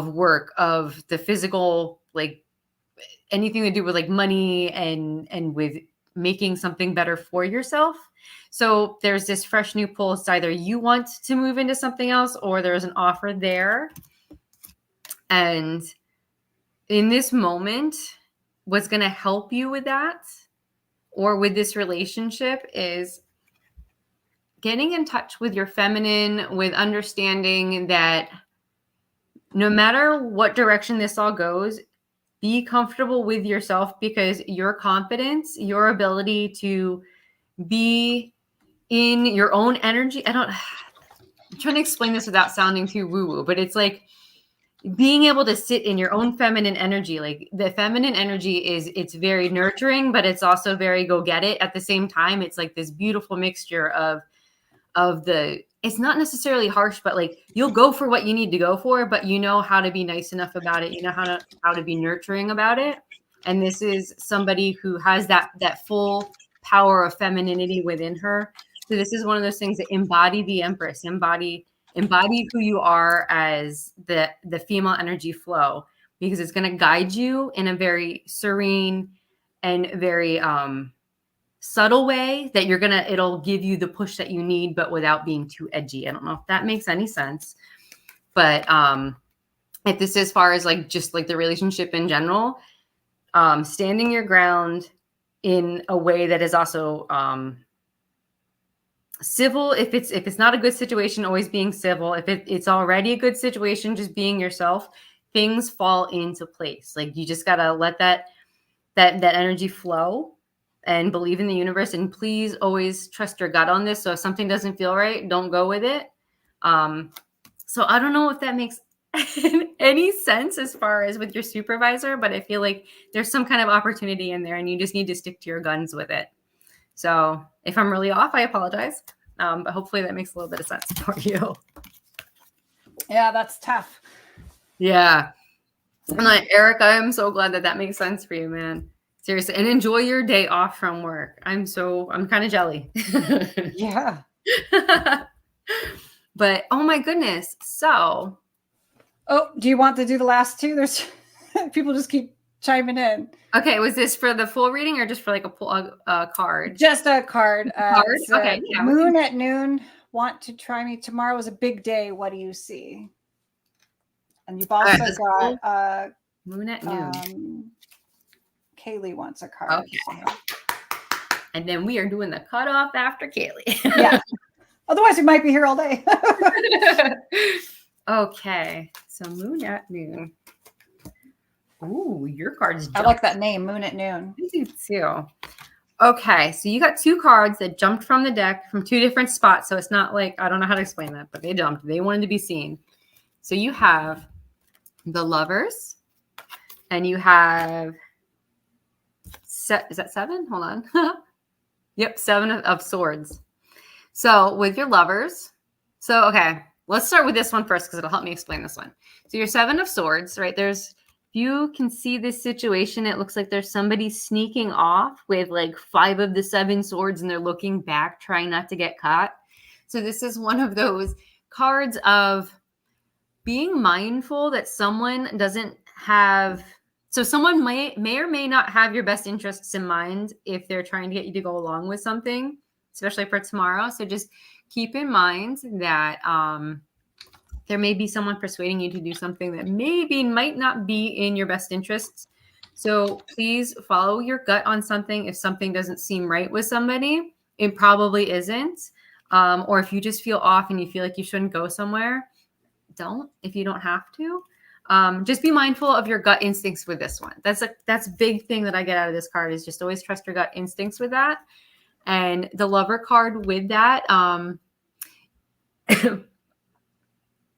work, of the physical, like anything to do with like money and with making something better for yourself. So there's this fresh new pulse. Either you want to move into something else or there's an offer there. And in this moment, what's going to help you with that or with this relationship is getting in touch with your feminine, with understanding that no matter what direction this all goes, be comfortable with yourself, because your confidence, your ability to be in your own energy. I'm trying to explain this without sounding too woo-woo, but it's like being able to sit in your own feminine energy. Like the feminine energy it's very nurturing, but it's also very go get it at the same time. It's like this beautiful mixture of it's not necessarily harsh, but like you'll go for what you need to go for, but you know how to be nice enough about it. You know how to be nurturing about it. And this is somebody who has that full power of femininity within her. So this is one of those things that embody the Empress, embody who you are as the female energy flow, because it's going to guide you in a very serene and very subtle way that it'll give you the push that you need, but without being too edgy. I don't know if that makes any sense, but if this is as far as like just like the relationship in general, standing your ground in a way that is also civil. If it's not a good situation, always being civil. If it's already a good situation, just being yourself, things fall into place. Like you just gotta let that energy flow and believe in the universe. And please always trust your gut on this. So if something doesn't feel right, don't go with it. So I don't know if that makes any sense as far as with your supervisor, but I feel like there's some kind of opportunity in there and you just need to stick to your guns with it. So if I'm really off, I apologize. But hopefully that makes a little bit of sense for you. Yeah, that's tough. Yeah. And like, Eric, I am so glad that makes sense for you, man. Seriously. And enjoy your day off from work. I'm kind of jelly. Yeah. But oh my goodness. So. Oh, do you want to do the last two? There's people just keep chiming in. Okay. Was this for the full reading or just for like a card? Just a card. Okay. Yeah, Moon at noon. Want to try me. Tomorrow is a big day. What do you see? And you've also got Moon at noon. Kaylee wants a card. Okay. And then we are doing the cutoff after Kaylee. Yeah. Otherwise, we might be here all day. Okay. So Moon at noon. Ooh, your card's jumped. I like that name, Moon at noon. I do too. Okay. So you got two cards that jumped from the deck from two different spots. So it's not like, I don't know how to explain that, but they jumped. They wanted to be seen. So you have the Lovers and you have is that 7? Hold on. Yep. 7 of Swords. So with your Lovers. So, okay, let's start with this one first because it'll help me explain this one. So your 7 of Swords, right? If you can see this situation, it looks like there's somebody sneaking off with like 5 of the 7 swords and they're looking back, trying not to get caught. So this is one of those cards of being mindful that someone doesn't have. So someone may or may not have your best interests in mind if they're trying to get you to go along with something, especially for tomorrow. So just keep in mind that there may be someone persuading you to do something that might not be in your best interests. So please follow your gut on something. If something doesn't seem right with somebody, it probably isn't. Or if you just feel off and you feel like you shouldn't go somewhere, don't if you don't have to. Just be mindful of your gut instincts with this one. That's a big thing that I get out of this card is just always trust your gut instincts with that. And the Lover card with that,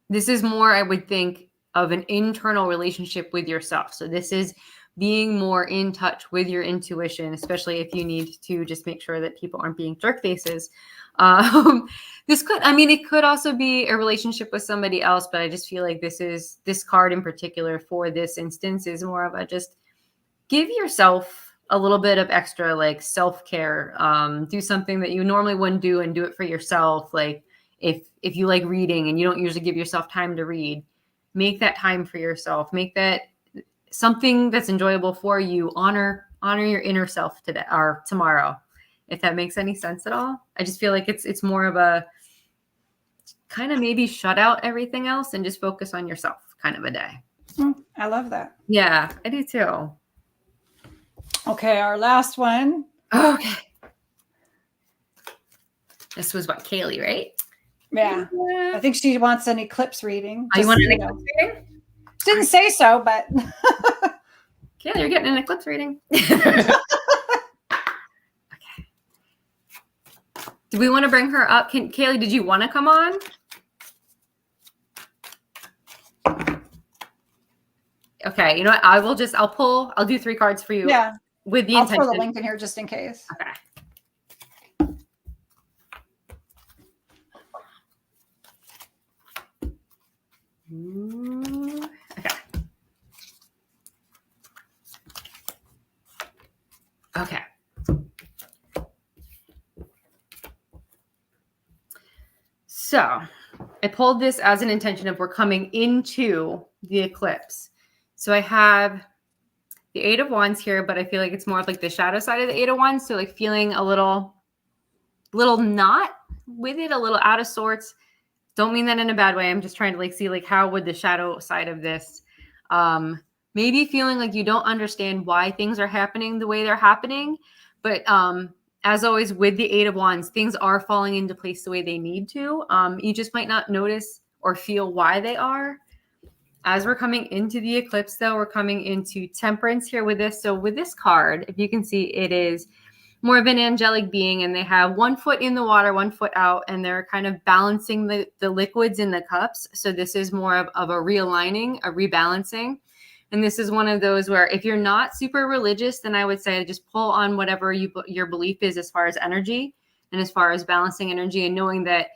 this is more, I would think, of an internal relationship with yourself. So this is being more in touch with your intuition, especially if you need to just make sure that people aren't being jerk faces. It could also be a relationship with somebody else, but I just feel like this card in particular for this instance is more of a just give yourself a little bit of extra like self-care. Do something that you normally wouldn't do and do it for yourself. Like if you like reading and you don't usually give yourself time to read, make that time for yourself. Make that something that's enjoyable for you. Honor your inner self today or tomorrow, if that makes any sense at all. I just feel like it's more of a kind of maybe shut out everything else and just focus on yourself kind of a day. I love that. Yeah, I do too. Okay, our last one. Okay. This was what, Kaylee, right? Yeah. I think she wants an eclipse reading. Oh, you want an you know. eclipse reading? Didn't say so, but Kaylee, you're getting an eclipse reading. Okay. Do we want to bring her up? Kaylee, did you want to come on? Okay, you know what? I'll do 3 cards for you. yeah, With the I'll intention. throw the link in here just in case. Okay. Ooh, okay. Okay. So I pulled this as an intention of we're coming into the eclipse. So I have the 8 of Wands here, but I feel like it's more of like the shadow side of the 8 of Wands. So like feeling a little not with it, a little out of sorts. Don't mean that in a bad way. I'm just trying to like see like how would the shadow side of this, maybe feeling like you don't understand why things are happening the way they're happening. But as always with the 8 of Wands, things are falling into place the way they need to. You just might not notice or feel why they are. As we're coming into the eclipse, though, we're coming into Temperance here with this. So with this card, if you can see, it is more of an angelic being, and they have 1 foot in the water, 1 foot out, and they're kind of balancing the liquids in the cups. So this is more of a realigning, a rebalancing. And this is one of those where if you're not super religious, then I would say just pull on whatever your belief is as far as energy and as far as balancing energy, and knowing that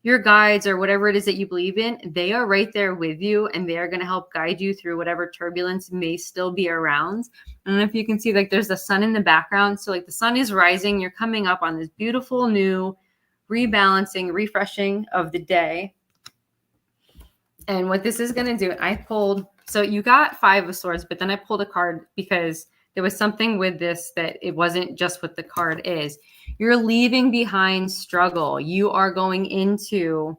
your guides or whatever it is that you believe in, they are right there with you, and they are going to help guide you through whatever turbulence may still be around. I don't know if you can see, like there's the sun in the background. So like the sun is rising, you're coming up on this beautiful new rebalancing, refreshing of the day. And what this is going to do, I pulled, so you got 5 of Swords, but then I pulled a card because there was something with this that it wasn't just what the card is. You're leaving behind struggle. You are going into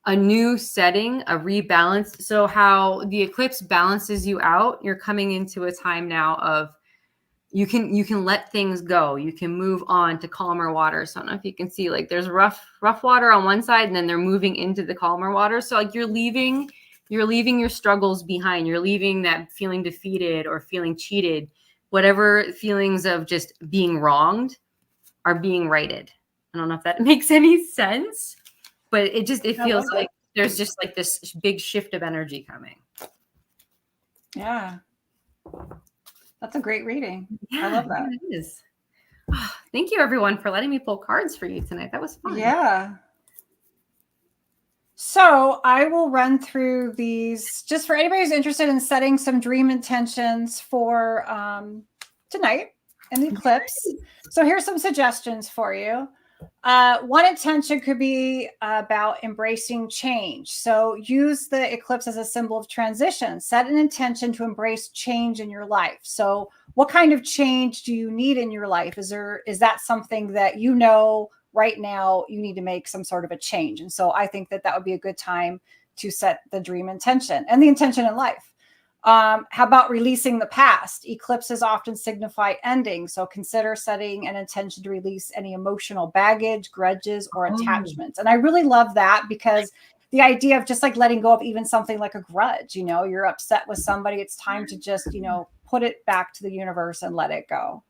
a new setting, a rebalance. So how the eclipse balances you out, you're coming into a time now of you can let things go. You can move on to calmer water. So I don't know if you can see, like there's rough water on one side, and then they're moving into the calmer water. So like you're leaving your struggles behind. You're leaving that feeling defeated or feeling cheated. Whatever feelings of just being wronged are being righted. I don't know if that makes any sense, but it feels like there's just like this big shift of energy coming. Yeah. That's a great reading. Yeah, I love that. It is. Oh, thank you everyone for letting me pull cards for you tonight. That was fun. Yeah. So I will run through these just for anybody who's interested in setting some dream intentions for tonight in the eclipse. So here's some suggestions for you. One intention could be about embracing change. So use the eclipse as a symbol of transition. Set an intention to embrace change in your life. So what kind of change do you need in your life? Is that something that you know right now you need to make some sort of a change? And so I think that would be a good time to set the dream intention and the intention in life. How about releasing the past? Eclipses often signify ending. So consider setting an intention to release any emotional baggage, grudges, or attachments. And I really love that, because the idea of just like letting go of even something like a grudge, you're upset with somebody. It's time to just, put it back to the universe and let it go.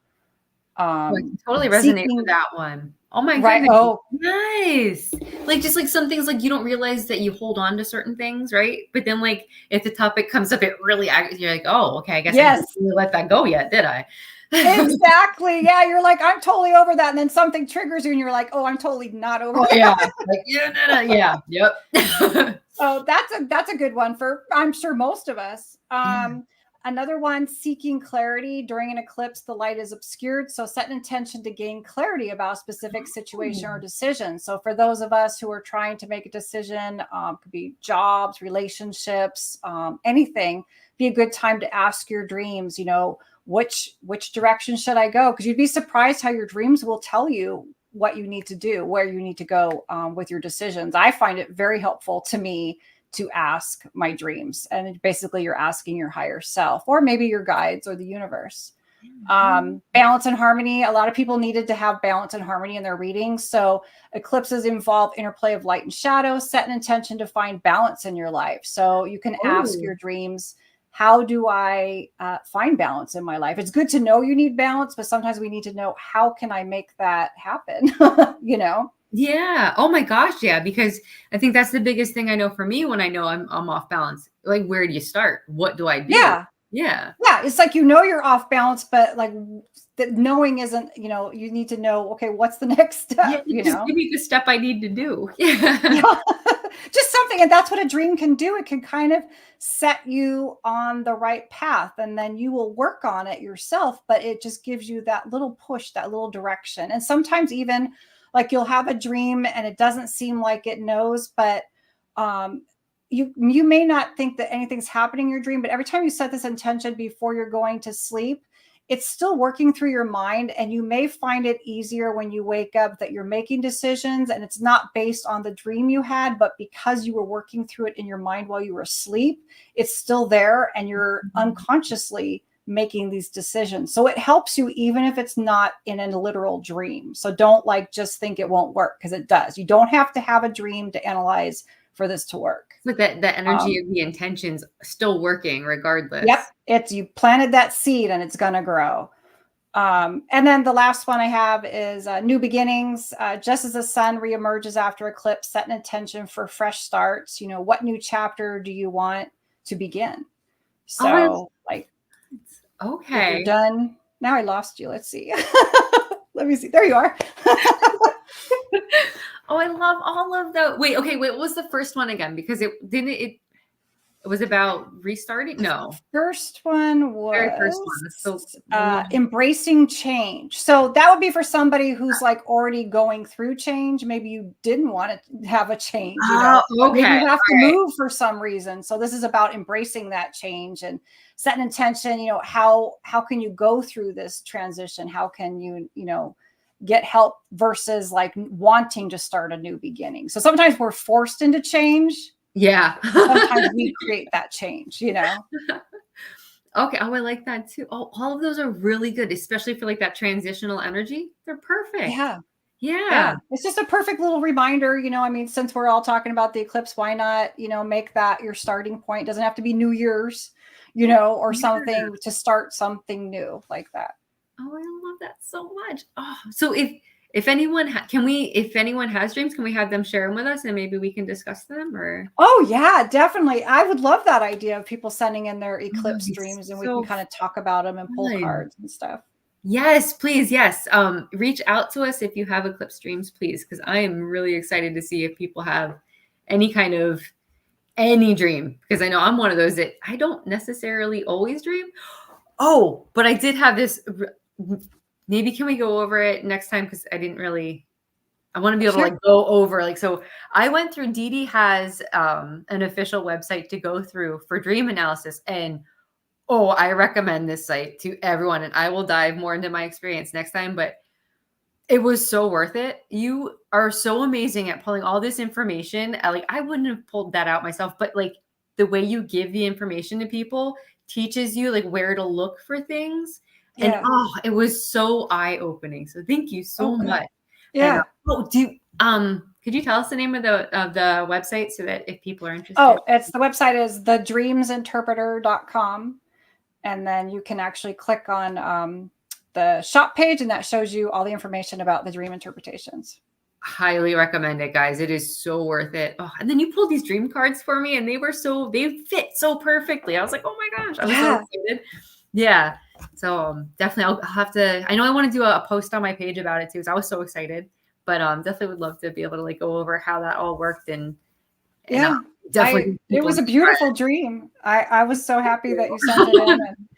I totally resonate with that one. Oh my right. goodness. Oh, nice. Like just like some things, like you don't realize that you hold on to certain things, right? But then like if the topic comes up, it really, you're like, oh, okay, I guess I didn't really let that go yet, did I? Exactly. Yeah, you're like, I'm totally over that. And then something triggers you and you're like, oh, I'm totally not over that. Yeah. Like, yeah. Yep. So that's a good one for, I'm sure, most of us. Another one, seeking clarity. During an eclipse, the light is obscured. So set an intention to gain clarity about a specific situation or decision. So for those of us who are trying to make a decision, could be jobs, relationships, anything, be a good time to ask your dreams, which direction should I go? Because you'd be surprised how your dreams will tell you what you need to do, where you need to go with your decisions. I find it very helpful to me to ask my dreams. And basically you're asking your higher self, or maybe your guides or the universe. Balance and harmony. A lot of people needed to have balance and harmony in their readings. So eclipses involve interplay of light and shadow. Set an intention to find balance in your life. So you can ask your dreams, how do I find balance in my life? It's good to know you need balance, but sometimes we need to know, how can I make that happen? Yeah. Oh my gosh. Yeah. Because I think that's the biggest thing I know for me when I know I'm off balance. Like, where do you start? What do I do? Yeah. Yeah. Yeah. It's like, you're off balance, but like that knowing isn't, you need to know, okay, what's the next step? Yeah, just give me the step I need to do. Yeah. Just something. And that's what a dream can do. It can kind of set you on the right path, and then you will work on it yourself, but it just gives you that little push, that little direction. And sometimes even like you'll have a dream and it doesn't seem like it knows, but you may not think that anything's happening in your dream, but every time you set this intention before you're going to sleep, it's still working through your mind. And you may find it easier when you wake up that you're making decisions and it's not based on the dream you had, but because you were working through it in your mind while you were asleep, it's still there and you're unconsciously making these decisions. So it helps you even if it's not in a literal dream. So don't just think it won't work, because it does. You don't have to have a dream to analyze for this to work. But the energy of the intention's still working regardless. Yep. You planted that seed and it's going to grow. And then the last one I have is new beginnings. Just as the sun reemerges after eclipse, set an intention for fresh starts. What new chapter do you want to begin? So okay. If you're done. Now I lost you. Let's see. Let me see. There you are. Oh, I love all of the. Wait. What was the first one again? Because it was about restarting. No. First one was very first one. So, embracing change. So that would be for somebody who's already going through change. Maybe you didn't want to have a change. Okay. Maybe you have to move for some reason. So this is about embracing that change and set an intention. How can you go through this transition? How can you get help versus wanting to start a new beginning? So sometimes we're forced into change. Yeah. Sometimes we create that change, Okay. Oh, I like that too. Oh, all of those are really good, especially for that transitional energy. They're perfect. Yeah. It's just a perfect little reminder, since we're all talking about the eclipse, why not, make that your starting point. It doesn't have to be New Year's, or something to start something new like that. Oh, I love that so much. Oh, so if anyone if anyone has dreams, can we have them share them with us and maybe we can discuss them? Or oh yeah, definitely. I would love that idea of people sending in their eclipse dreams, and we can kind of talk about them and pull cards and stuff. Yes, please. Yes. Reach out to us if you have eclipse dreams, please, because I am really excited to see if people have any dream, because I know I'm one of those that I don't necessarily always dream. Oh, but I did have this. Maybe can we go over it next time? Because I want to be able to go over so I went through. Deedee has an official website to go through for dream analysis, and I recommend this site to everyone, and I will dive more into my experience next time, but it was so worth it. You are so amazing at pulling all this information. I wouldn't have pulled that out myself, but the way you give the information to people teaches you where to look for things. And it was so eye-opening. So thank you so much. Yeah. And, could you tell us the name of the website so that if people are interested? Oh, the website is thedreamsinterpreter.com. And then you can actually click on the shop page, and that shows you all the information about the dream interpretations. Highly recommend it, guys. It is so worth it. Oh, and then you pulled these dream cards for me, and they fit so perfectly. I was like, oh my gosh, I was so excited. Yeah. So definitely I'll have to, I know I want to do a post on my page about it too, because I was so excited, but definitely would love to be able to go over how that all worked and Definitely. It was a beautiful dream. I was so happy that you sent it in and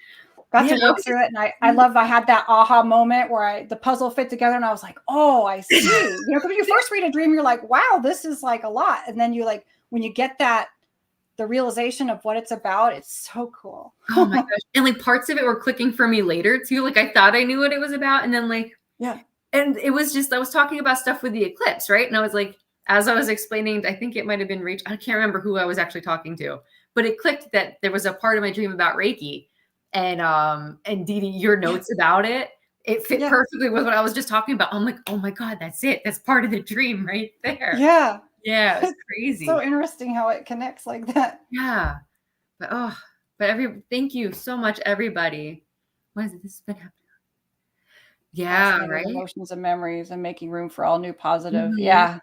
got to work through it. And I had that aha moment where the puzzle fit together and I was like, oh, I see. You know, because when you first read a dream, you're like, wow, this is like a lot. And then you like, when you get the realization of what it's about, it's so cool. Oh my gosh. And like parts of it were clicking for me later too. Like I thought I knew what it was about. And then like, yeah. And it was just, I was talking about stuff with the eclipse, right? And I was like, as I was explaining, I think it might have been Rachel. I can't remember who I was actually talking to, but it clicked that there was a part of my dream about Reiki. And Deedee, your notes about it fit perfectly with what I was just talking about. I'm like, oh my God, that's it. That's part of the dream right there. Yeah. Yeah. It's crazy. So interesting how it connects like that. Yeah. But thank you so much, everybody. What is it? This has been happening. Yeah, right. Emotions and memories and making room for all new positive. Mm-hmm. Yeah.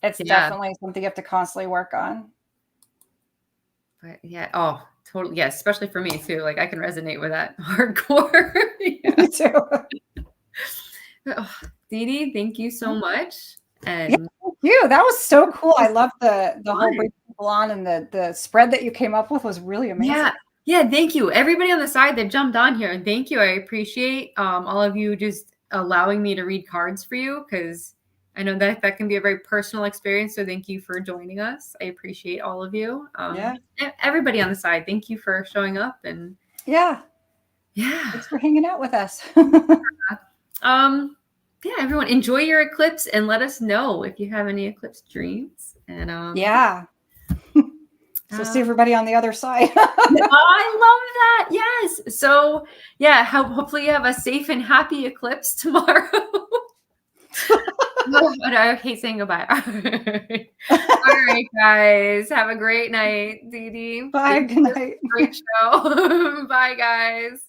It's definitely something you have to constantly work on. But yeah. Oh, totally. Yeah. Especially for me too. Like I can resonate with that hardcore. Me too. Deedee, thank you so much. And thank you. That was so cool. I love the whole bringing people on, and the spread that you came up with was really amazing. Yeah. Yeah. Thank you. Everybody on the side that jumped on here. And thank you. I appreciate all of you just allowing me to read cards for you, because I know that can be a very personal experience. So thank you for joining us. I appreciate all of you. Everybody on the side, thank you for showing up. And yeah. Thanks for hanging out with us. Yeah, everyone enjoy your eclipse and let us know if you have any eclipse dreams. And so see everybody on the other side. I love that. Yes. So yeah, hopefully you have a safe and happy eclipse tomorrow. But I hate saying goodbye. All right, guys. Have a great night, Deedee. Bye. Good night. Great show. Bye, guys.